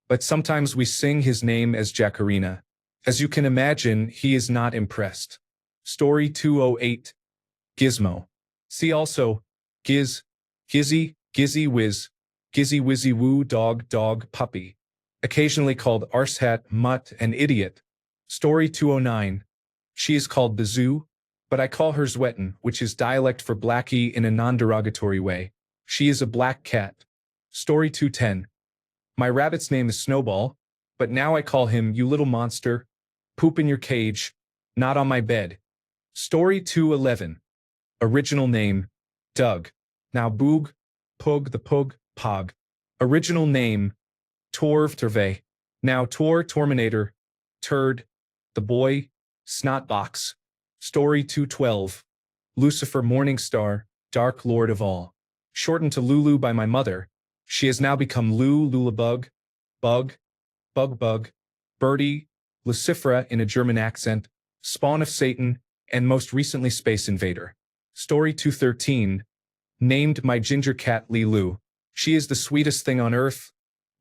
but sometimes we sing his name as Jackarina. As you can imagine, he is not impressed. Story 208. Gizmo. See also, Giz, Gizzy, Gizzy Whiz, Gizzy Wizzy Woo Dog Dog Puppy. Occasionally called Arsehat, Mutt, and Idiot. Story 209. She is called the Zoo, but I call her Zwetten, which is dialect for Blackie in a non-derogatory way. She is a black cat. Story 210. My rabbit's name is Snowball, but now I call him you little monster. Poop in your cage, not on my bed. Story 211. Original name, Doug. Now Boog, Pug the Pug, Pog. Original name, Torv Terve. Now Tor Torminator, Turd, the boy, Snotbox. Story 212. Lucifer Morningstar, Dark Lord of all. Shortened to Lulu by my mother, she has now become Lulabug, Bug, Bug, Birdie, Lucifera in a German accent, Spawn of Satan, and most recently Space Invader. Story 213. Named my ginger cat Lilu. She is the sweetest thing on earth,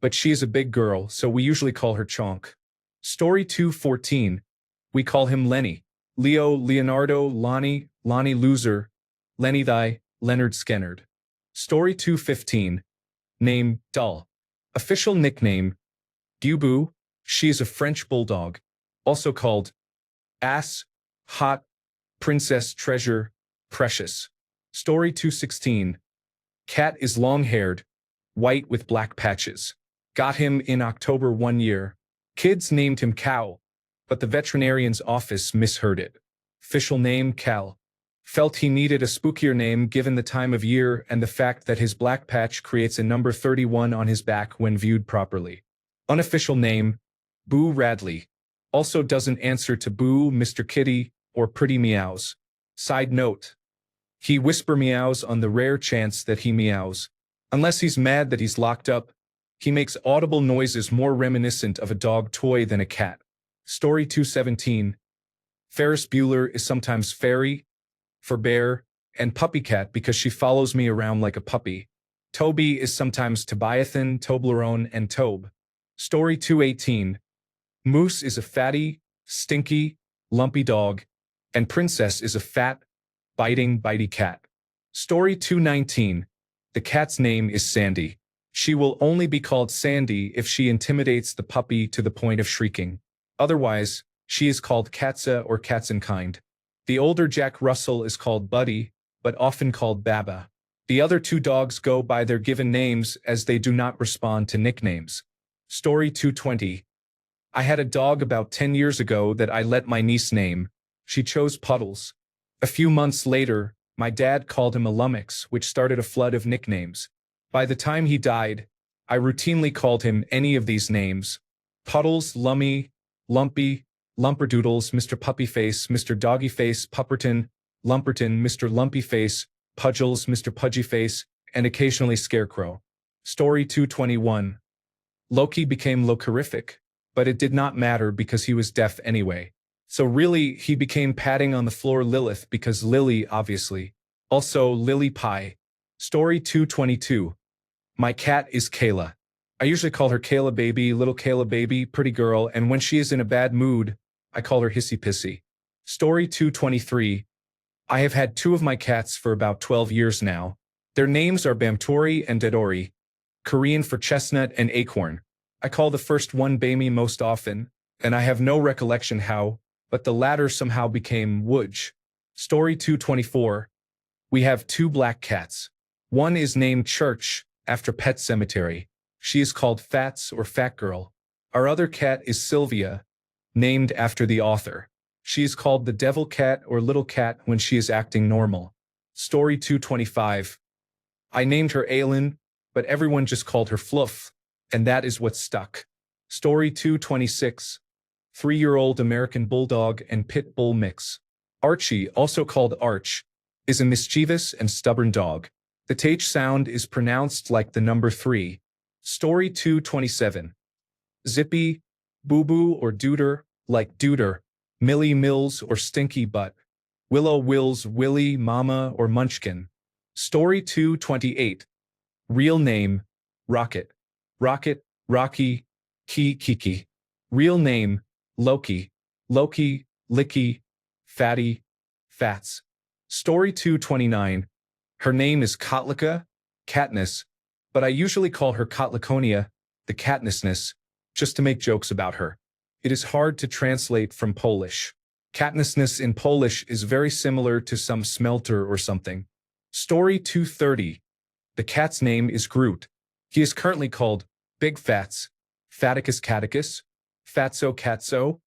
but she is a big girl, so we usually call her Chonk. Story 214. We call him Lenny. Leo, Leonardo, Lonnie, Lonnie Loser, Lenny Thy, Leonard Skennard. Story 215. Name, Dull. Official nickname, Gubu. She is a French bulldog, also called Ass, Hot, Princess Treasure, Precious. Story 216. Cat is long-haired, white with black patches. Got him in October 1 year. Kids named him Cow, but the veterinarian's office misheard it. Official name, Cal. Felt he needed a spookier name given the time of year and the fact that his black patch creates a number 31 on his back when viewed properly. Unofficial name, Boo Radley. Also doesn't answer to Boo, Mr. Kitty, or Pretty Meows. Side note. He whisper meows on the rare chance that he meows. Unless he's mad that he's locked up, he makes audible noises more reminiscent of a dog toy than a cat. Story 217. Ferris Bueller is sometimes Fairy, for bear, and Puppycat because she follows me around like a puppy. Toby is sometimes Tobiathan, Toblerone, and Tobe. Story 218. Moose is a fatty, stinky, lumpy dog, and Princess is a fat, bitey cat. Story 219. The cat's name is Sandy. She will only be called Sandy if she intimidates the puppy to the point of shrieking. Otherwise, she is called Katza or Katzenkind. The older Jack Russell is called Buddy, but often called Baba. The other two dogs go by their given names as they do not respond to nicknames. Story 220. I had a dog about 10 years ago that I let my niece name. She chose Puddles. A few months later, my dad called him a lummox, which started a flood of nicknames. By the time he died, I routinely called him any of these names. Puddles, Lummy, Lumpy, Lumperdoodles, Mr. Puppyface, Mr. Doggyface, Pupperton, Lumperton, Mr. Lumpyface, Pudgels, Mr. Pudgyface, and occasionally Scarecrow. Story 221. Loki became Lokerific, but it did not matter because he was deaf anyway. So really, he became patting on the floor Lilith because Lily, obviously. Also, Lily Pie. Story 222. My cat is Kayla. I usually call her Kayla Baby, Little Kayla Baby, Pretty Girl, and when she is in a bad mood, I call her Hissy Pissy. Story 223. I have had two of my cats for about 12 years now. Their names are Bamtori and Dedori, Korean for chestnut and acorn. I call the first one Bami most often, and I have no recollection how, but the latter somehow became Wooge. Story 224. We have two black cats. One is named Church, after Pet Cemetery. She is called Fats or Fat Girl. Our other cat is Sylvia, named after the author. She is called the Devil Cat or Little Cat when she is acting normal. Story 225. I named her Aylin, but everyone just called her Fluff, and that is what stuck. Story 226. 3-year-old American Bulldog and Pit Bull mix. Archie, also called Arch, is a mischievous and stubborn dog. The th sound is pronounced like the number 3. Story 227. Zippy, Boo Boo or Duder, like Duder, Millie Mills or Stinky Butt, Willow Wills Willie Mama or Munchkin. Story 228. Real name, Rocket. Rocket, Rocky, Kiki. Real name, Loki. Loki, Licky, Fatty, Fats. Story 229. Her name is Kotlika, Katniss, but I usually call her Kotlakonia, the Katnissness, just to make jokes about her. It is hard to translate from Polish. Katnissness in Polish is very similar to some smelter or something. Story 230. The cat's name is Groot. He is currently called Big Fats, Faticus Caticus, Fatso Catso,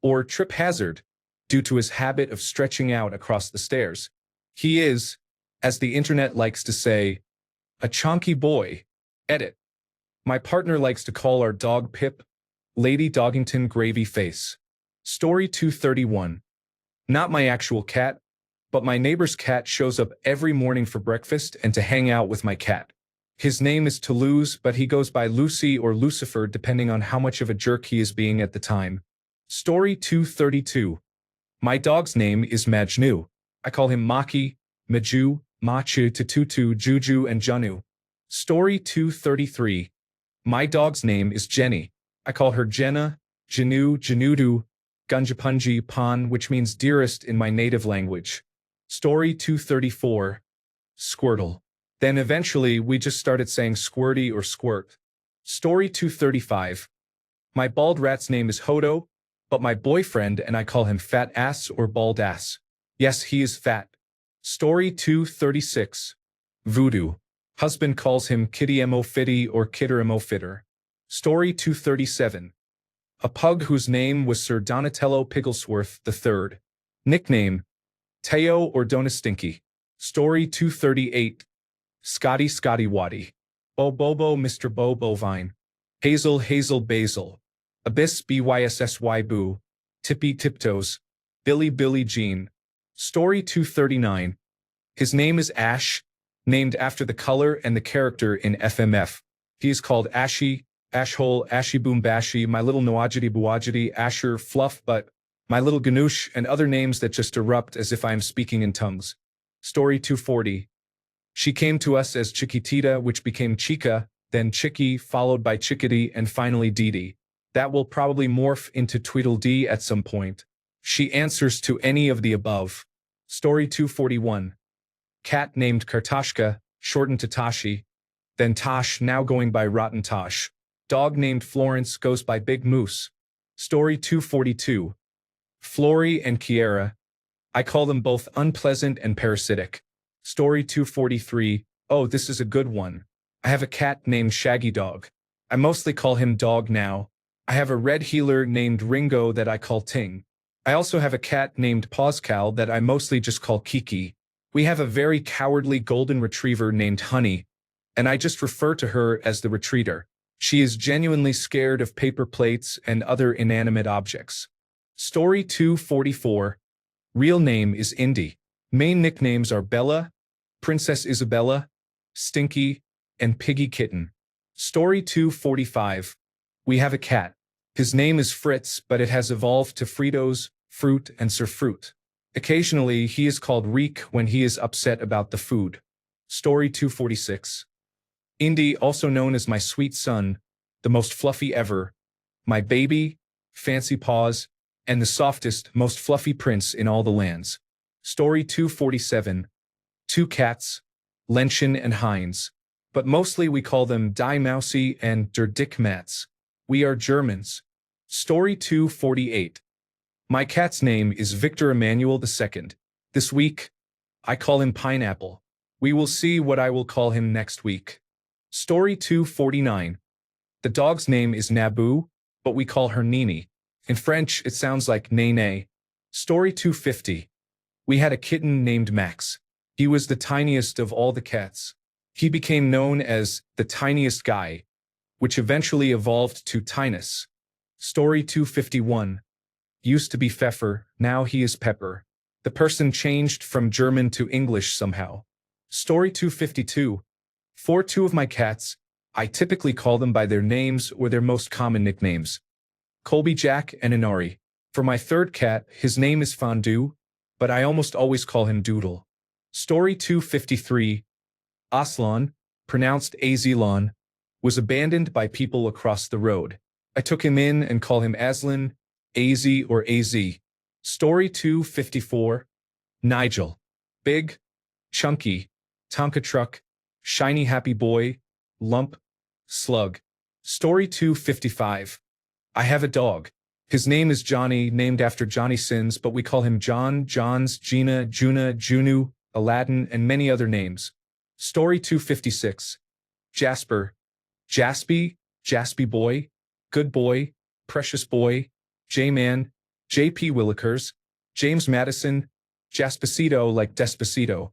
or Trip Hazard, due to his habit of stretching out across the stairs. He is, as the internet likes to say, a chonky boy. Edit. My partner likes to call our dog Pip, Lady Doggington Gravy Face. Story 231. Not my actual cat, but my neighbor's cat shows up every morning for breakfast and to hang out with my cat. His name is Toulouse, but he goes by Lucy or Lucifer depending on how much of a jerk he is being at the time. Story 232. My dog's name is Majnu. I call him Maki, Maju, Machu, Tututu, Juju, and Janu. Story 233. My dog's name is Jenny. I call her Jenna, Janu, Janudu, Gunjapunji, Pan, which means dearest in my native language. Story 234. Squirtle. Then eventually we just started saying squirty or squirt. Story 235. My bald rat's name is Hodo, but my boyfriend and I call him Fat Ass or Bald Ass. Yes, he is fat. Story 236. Voodoo. Husband calls him Kitty Mo Fitty or Kidder Mo Fitter. Story 237. A pug whose name was Sir Donatello Pigglesworth III. Nickname, Teo or Donistinky. Story 238. Scotty Scotty Waddy. Bobo Mr. Bovine. Hazel Basil. Abyss Byssy Boo. Tippy Tiptoes. Billy Jean. Story 239. His name is Ash, named after the color and the character in FMF. He is called Ashy, Ashhole, Ashy Boom Bashy, My Little Noajity Buajity, Asher, Fluff Butt, My Little Ganoosh, and other names that just erupt as if I am speaking in tongues. Story 240. She came to us as Chiquitita, which became Chica, then Chicky, followed by Chickadee, and finally Dee. That will probably morph into Tweedledee at some point. She answers to any of the above. Story 241. Cat named Kartashka, shortened to Tashi, then Tosh, now going by Rotten Tosh. Dog named Florence goes by Big Moose. Story 242. Flory and Kiera. I call them both unpleasant and parasitic. Story 243. Oh, this is a good one. I have a cat named Shaggy Dog. I mostly call him Dog now. I have a red heeler named Ringo that I call Ting. I also have a cat named Pawscal that I mostly just call Kiki. We have a very cowardly golden retriever named Honey, and I just refer to her as the retreater. She is genuinely scared of paper plates and other inanimate objects. Story 244. Real name is Indy. Main nicknames are Bella, Princess Isabella, Stinky, and Piggy Kitten. Story 245. We have a cat. His name is Fritz, but it has evolved to Fritos, Fruit, and Sir Fruit. Occasionally, he is called Reek when he is upset about the food. Story 246. Indy, also known as my sweet son, the most fluffy ever, my baby, fancy paws, and the softest, most fluffy prince in all the lands. Story 247. Two cats, Lenchen and Heinz. But mostly we call them Die Mousy and Der Dick Mats. We are Germans. Story 248. My cat's name is Victor Emmanuel II. This week, I call him Pineapple. We will see what I will call him next week. Story 249. The dog's name is Naboo, but we call her Nini. In French, it sounds like Nene. Story 250. We had a kitten named Max. He was the tiniest of all the cats. He became known as the tiniest guy, which eventually evolved to Tinus. Story 251. Used to be Pfeffer, now he is Pepper. The person changed from German to English somehow. Story 252. For two of my cats, I typically call them by their names or their most common nicknames. Colby Jack and Inari. For my third cat, his name is Fondue, but I almost always call him Doodle. Story 253. Aslan, pronounced Azlan, was abandoned by people across the road. I took him in and call him Aslan, AZ or AZ. Story 254. Nigel. Big, chunky, Tonka truck, shiny happy boy, lump, slug. Story 255. I have a dog. His name is Johnny, named after Johnny Sins, but we call him John, Johns, Gina, Juna, Junu, Aladdin, and many other names. Story 256. Jasper. Jaspy, Jaspy boy, good boy, precious boy, J-Man, J.P. Willikers, James Madison, Jaspacito like Despacito.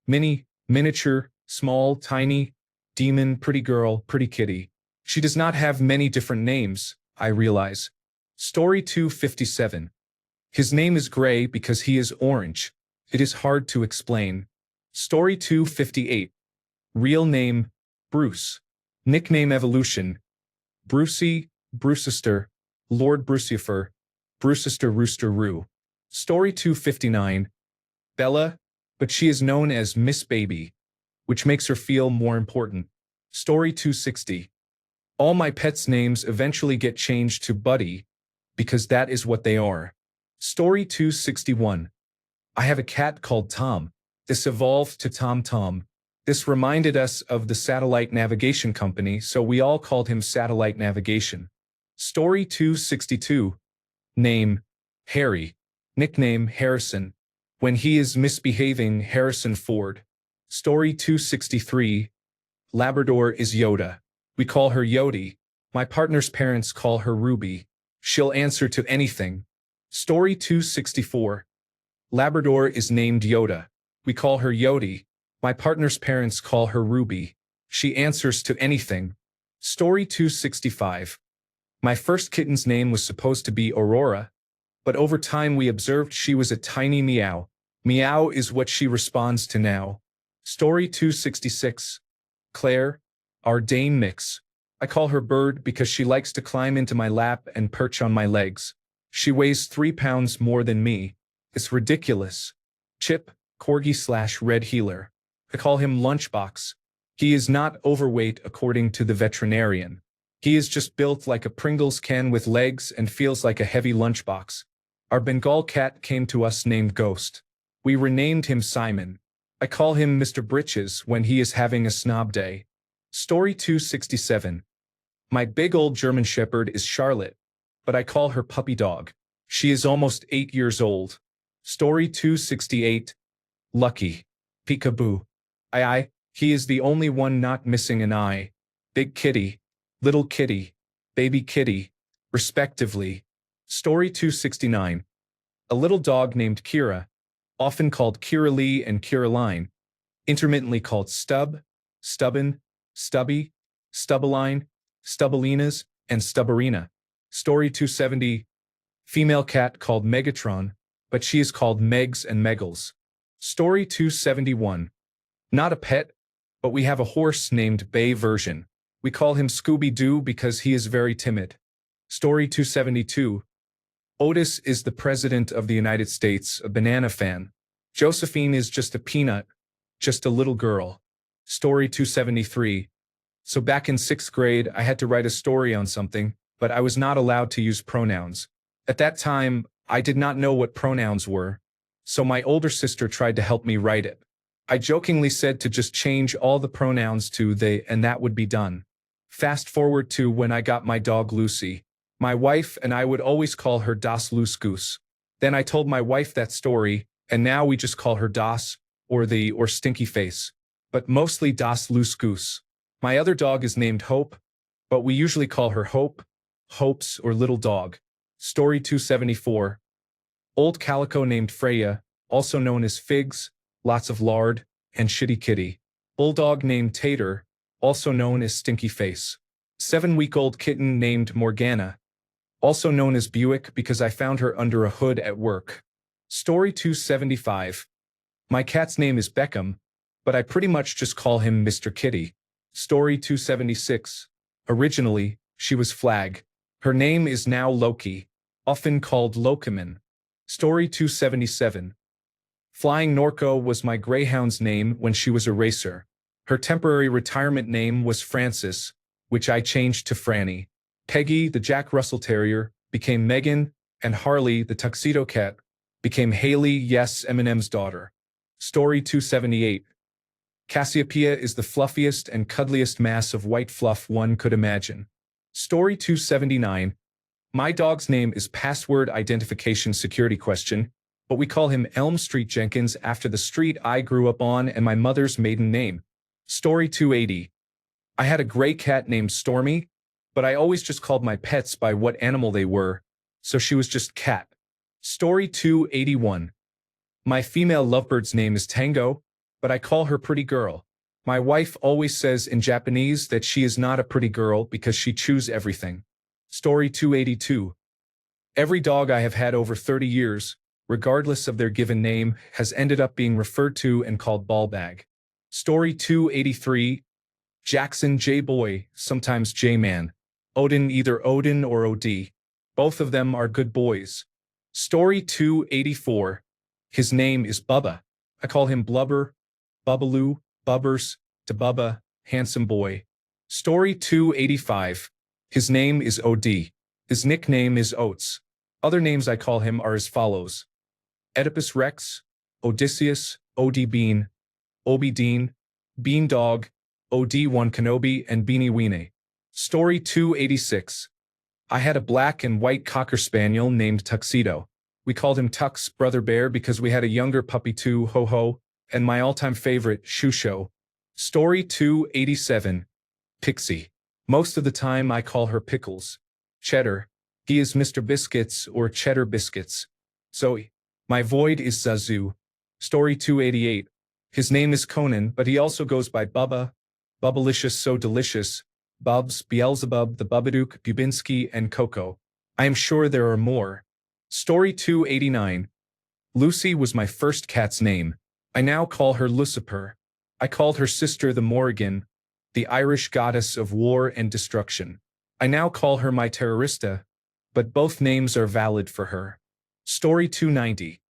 Mini, miniature, small, tiny, demon, pretty girl, pretty kitty. She does not have many different names, I realize. Story 257. His name is Gray because he is orange. It is hard to explain. Story 258. Real name, Bruce. Nickname evolution, Brucey, Brucester, Lord Brucifer, Brucester Rooster Roo. Story 259. Bella, but she is known as Miss Baby, which makes her feel more important. Story 260. All my pets' names eventually get changed to Buddy, because that is what they are. Story 261. I have a cat called Tom. This evolved to Tom Tom. This reminded us of the satellite navigation company, so we all called him Satellite Navigation. Story 262. Name, Harry. Nickname, Harrison. When he is misbehaving, Harrison Ford. Story 263. Labrador is Yoda. We call her Yodi. My partner's parents call her Ruby. She'll answer to anything. Story 264. Labrador is named Yoda. We call her Yodi. My partner's parents call her Ruby. She answers to anything. Story 265. My first kitten's name was supposed to be Aurora, but over time we observed she was a tiny meow. Meow is what she responds to now. Story 266. Claire, our Dane mix. I call her Bird because she likes to climb into my lap and perch on my legs. She weighs 3 pounds more than me. It's ridiculous. Chip, Corgi/Red Heeler. I call him Lunchbox. He is not overweight according to the veterinarian. He is just built like a Pringles can with legs and feels like a heavy lunchbox. Our Bengal cat came to us named Ghost. We renamed him Simon. I call him Mr. Britches when he is having a snob day. Story 267. My big old German Shepherd is Charlotte, but I call her Puppy Dog. She is almost 8 years old. Story 268. Lucky. Peekaboo. He is the only one not missing an eye. Big kitty, little kitty, baby kitty, respectively. Story 269. A little dog named Kira, often called Kira Lee and Kiraline, intermittently called Stub, Stubbin, Stubby, Stubbaline, Stubbalinas, and Stubbarina. Story 270. Female cat called Megatron, but she is called Megs and Megals. Story 271. Not a pet, but we have a horse named Bay Version. We call him Scooby-Doo because he is very timid. Story 272. Otis is the President of the United States, a banana fan. Josephine is just a peanut, just a little girl. Story 273. So back in 6th grade, I had to write a story on something, but I was not allowed to use pronouns. At that time, I did not know what pronouns were, so my older sister tried to help me write it. I jokingly said to just change all the pronouns to they and that would be done. Fast forward to when I got my dog Lucy. My wife and I would always call her Das Loose Goose. Then I told my wife that story, and now we just call her Das, or Stinky Face. But mostly Das Loose Goose. My other dog is named Hope, but we usually call her Hope, Hopes, or Little Dog. Story 274. Old calico named Freya, also known as Figs, lots of lard, and Shitty Kitty. Bulldog named Tater, also known as Stinky Face. 7-week-old kitten named Morgana, also known as Buick because I found her under a hood at work. Story 275. My cat's name is Beckham, but I pretty much just call him Mr. Kitty. Story 276. Originally, she was Flag. Her name is now Loki, often called Lokiman. Story 277. Flying Norco was my greyhound's name when she was a racer. Her temporary retirement name was Frances, which I changed to Franny. Peggy, the Jack Russell Terrier, became Megan, and Harley, the Tuxedo Cat, became Haley, yes, Eminem's daughter. Story 278. Cassiopeia is the fluffiest and cuddliest mass of white fluff one could imagine. Story 279. My dog's name is Password Identification Security Question, but we call him Elm Street Jenkins after the street I grew up on and my mother's maiden name. Story 280. I had a gray cat named Stormy, but I always just called my pets by what animal they were, so she was just Cat. Story 281. My female lovebird's name is Tango, but I call her Pretty Girl. My wife always says in Japanese that she is not a pretty girl because she chews everything. Story 282. Every dog I have had over 30 years, regardless of their given name, has ended up being referred to and called Ballbag. Story 283. Jackson J. Boy, sometimes J-Man. Odin, either Odin or OD. Both of them are good boys. Story 284. His name is Bubba. I call him Blubber, Bubbaloo, Bubbers, to Bubba, handsome boy. Story 285. His name is OD. His nickname is Oats. Other names I call him are as follows: Oedipus Rex, Odysseus, OD Bean, Obi Dean, Bean Dog, OD1 Kenobi, and Beanie Weenie. Story 286. I had a black and white Cocker Spaniel named Tuxedo. We called him Tux, Brother Bear, because we had a younger puppy too, Ho Ho, and my all-time favorite, Shusho. Story 287. Pixie. Most of the time I call her Pickles. Cheddar. He is Mr. Biscuits or Cheddar Biscuits. Zoe. My void is Zazu. Story 288. His name is Conan, but he also goes by Bubba, Bubbalicious So Delicious, Bubs, Beelzebub, the Bubadook, Bubinski, and Coco. I am sure there are more. Story 289. Lucy was my first cat's name. I now call her Lucifer. I called her sister the Morrigan, the Irish goddess of war and destruction. I now call her my Terrorista, but both names are valid for her. Story 290.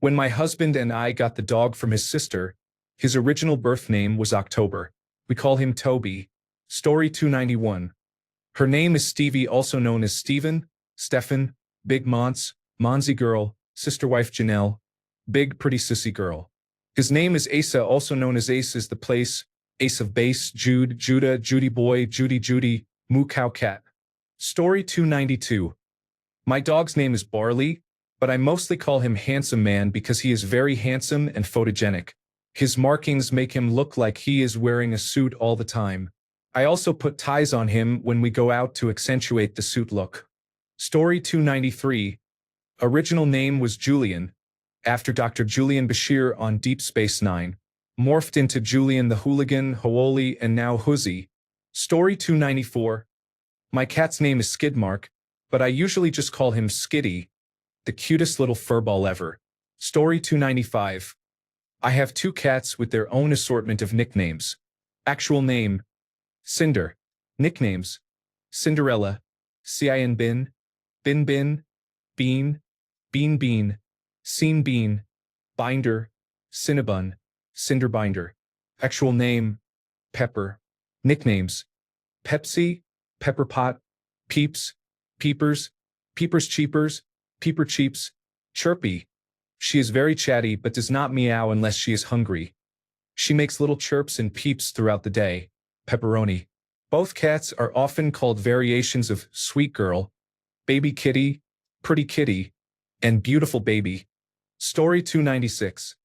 When my husband and I got the dog from his sister, his original birth name was October. We call him Toby. Story 291. Her name is Stevie, also known as Steven, Stefan, Big Monts, Monzy Girl, Sister Wife Janelle, Big Pretty Sissy Girl. His name is Asa, also known as Ace is the place, Ace of Base, Jude, Judah, Judy Boy, Judy, Moo Cow Cat. Story 292. My dog's name is Barley, but I mostly call him Handsome Man because he is very handsome and photogenic. His markings make him look like he is wearing a suit all the time. I also put ties on him when we go out to accentuate the suit look. Story 293. Original name was Julian, after Dr. Julian Bashir on Deep Space Nine. Morphed into Julian the Hooligan, Hooli, and now Huzzy. Story 294. My cat's name is Skidmark, but I usually just call him Skiddy, the cutest little furball ever. Story 295. I have two cats with their own assortment of nicknames. Actual name: Cinder. Nicknames: Cinderella, Cin Bin, Bin Bin, Bean, Bean Bean, Scene Bean, Binder, Cinnabon, Cinderbinder. Actual name: Pepper. Nicknames: Pepsi, Pepperpot, Peeps, Peepers, Peepers Cheapers, Peeper Cheeps, Chirpy. She is very chatty but does not meow unless she is hungry. She makes little chirps and peeps throughout the day. Pepperoni. Both cats are often called variations of Sweet Girl, Baby Kitty, Pretty Kitty, and Beautiful Baby. Story 296.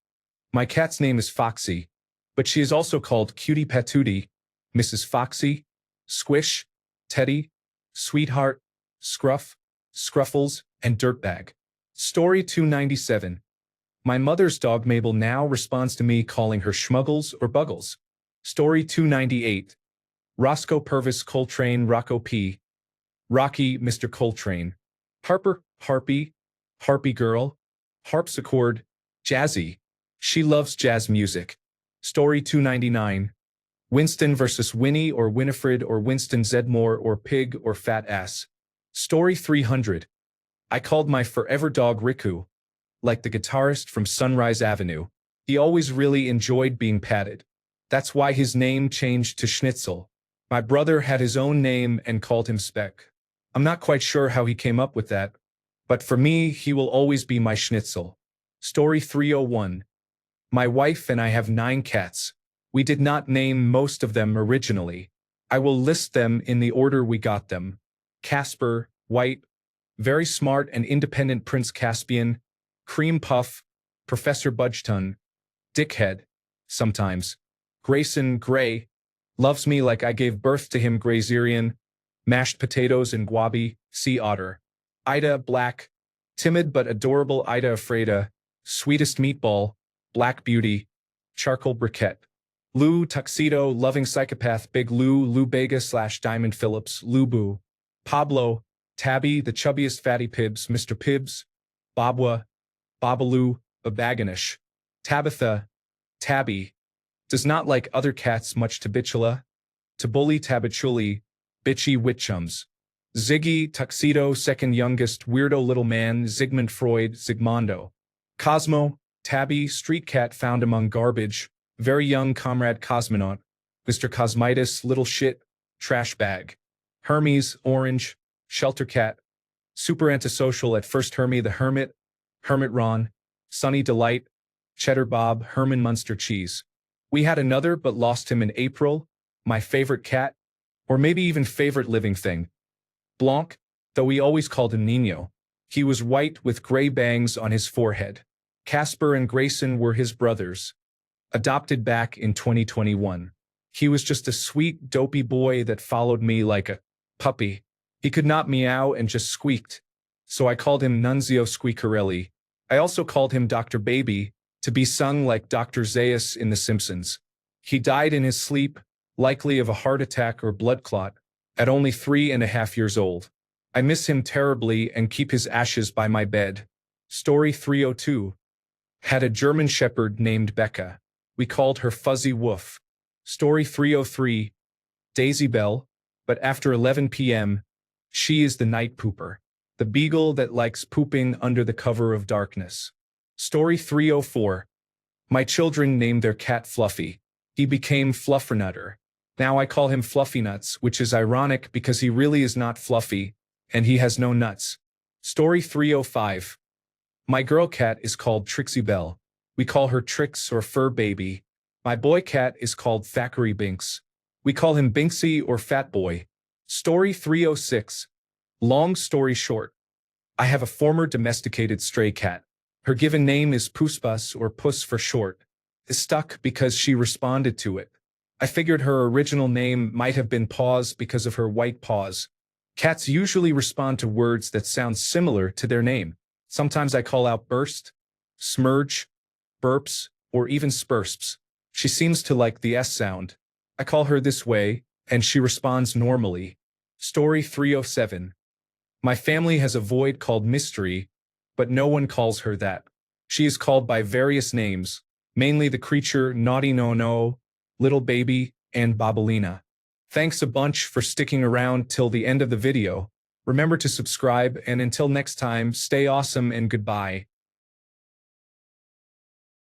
My cat's name is Foxy, but she is also called Cutie Patootie, Mrs. Foxy, Squish, Teddy, Sweetheart, Scruff, Scruffles, and Dirtbag. Story 297. My mother's dog Mabel now responds to me calling her Schmuggles or Buggles. Story 298. Roscoe Purvis Coltrane Rocco P. Rocky Mr. Coltrane. Harper, Harpy, Harpy Girl, Harpsichord, Jazzy. She loves jazz music. Story 299. Winston versus Winnie or Winifred or Winston Zedmore or Pig or Fat Ass. Story 300. I called my forever dog Riku, like the guitarist from Sunrise Avenue. He always really enjoyed being patted. That's why his name changed to Schnitzel. My brother had his own name and called him Speck. I'm not quite sure how he came up with that, but for me, he will always be my Schnitzel. Story 301. My wife and I have 9 cats. We did not name most of them originally. I will list them in the order we got them. Casper, White, very smart and independent Prince Caspian, Cream Puff, Professor Budgeton, Dickhead, sometimes, Grayson, Gray, loves me like I gave birth to him, Grazerian, Mashed Potatoes and Guabi, Sea Otter, Ida, Black, timid but adorable Ida Afreda, Sweetest Meatball, Black Beauty, Charcoal Briquette, Lou, Tuxedo, Loving Psychopath, Big Lou, Lou Bega / Diamond Phillips, Lubu, Pablo, Tabby, the chubbiest fatty Pibs, Mr. Pibbs, Babwa, Babaloo, Babaganish, Tabitha, Tabby, does not like other cats much, Tabitula, Tabuli, Tabachuli, Bitchy Witchums, Ziggy, Tuxedo, second youngest, weirdo little man, Zygmunt Freud, Zigmondo, Cosmo, Tabby, street cat found among garbage, very young comrade cosmonaut, Mr. Cosmitis, little shit, trash bag, Hermes, orange, shelter cat, super antisocial at first, Hermie the hermit, Hermit Ron, Sunny Delight, Cheddar Bob, Herman Munster cheese. We had another but lost him in April, my favorite cat, or maybe even favorite living thing. Blanc, though we always called him Nino. He was white with gray bangs on his forehead. Casper and Grayson were his brothers. Adopted back in 2021. He was just a sweet, dopey boy that followed me like a puppy. He could not meow and just squeaked. So I called him Nunzio Squeakerelli. I also called him Dr. Baby, to be sung like Dr. Zaius in The Simpsons. He died in his sleep, likely of a heart attack or blood clot, at only 3.5 years old. I miss him terribly and keep his ashes by my bed. Story 302. Had a German shepherd named Becca. We called her Fuzzy Woof. Story 303. Daisy Bell, but after 11 p.m., she is the night pooper. The beagle that likes pooping under the cover of darkness. Story 304. My children named their cat Fluffy. He became Fluffernutter. Now I call him Fluffy Nuts, which is ironic because he really is not fluffy, and he has no nuts. Story 305. My girl cat is called Trixie Bell. We call her Trix or Fur Baby. My boy cat is called Thackeray Binks. We call him Binksy or Fat Boy. Story 306. Long story short. I have a former domesticated stray cat. Her given name is Pussbus or Puss for short. It stuck because she responded to it. I figured her original name might have been Paws because of her white paws. Cats usually respond to words that sound similar to their name. Sometimes I call out burst, smurge, burps, or even spursps. She seems to like the S sound. I call her this way, and she responds normally. Story 307. My family has a void called Mystery, but no one calls her that. She is called by various names, mainly the creature Naughty No No, Little Baby, and Babalina. Thanks a bunch for sticking around till the end of the video. Remember to subscribe, and until next time, stay awesome and goodbye.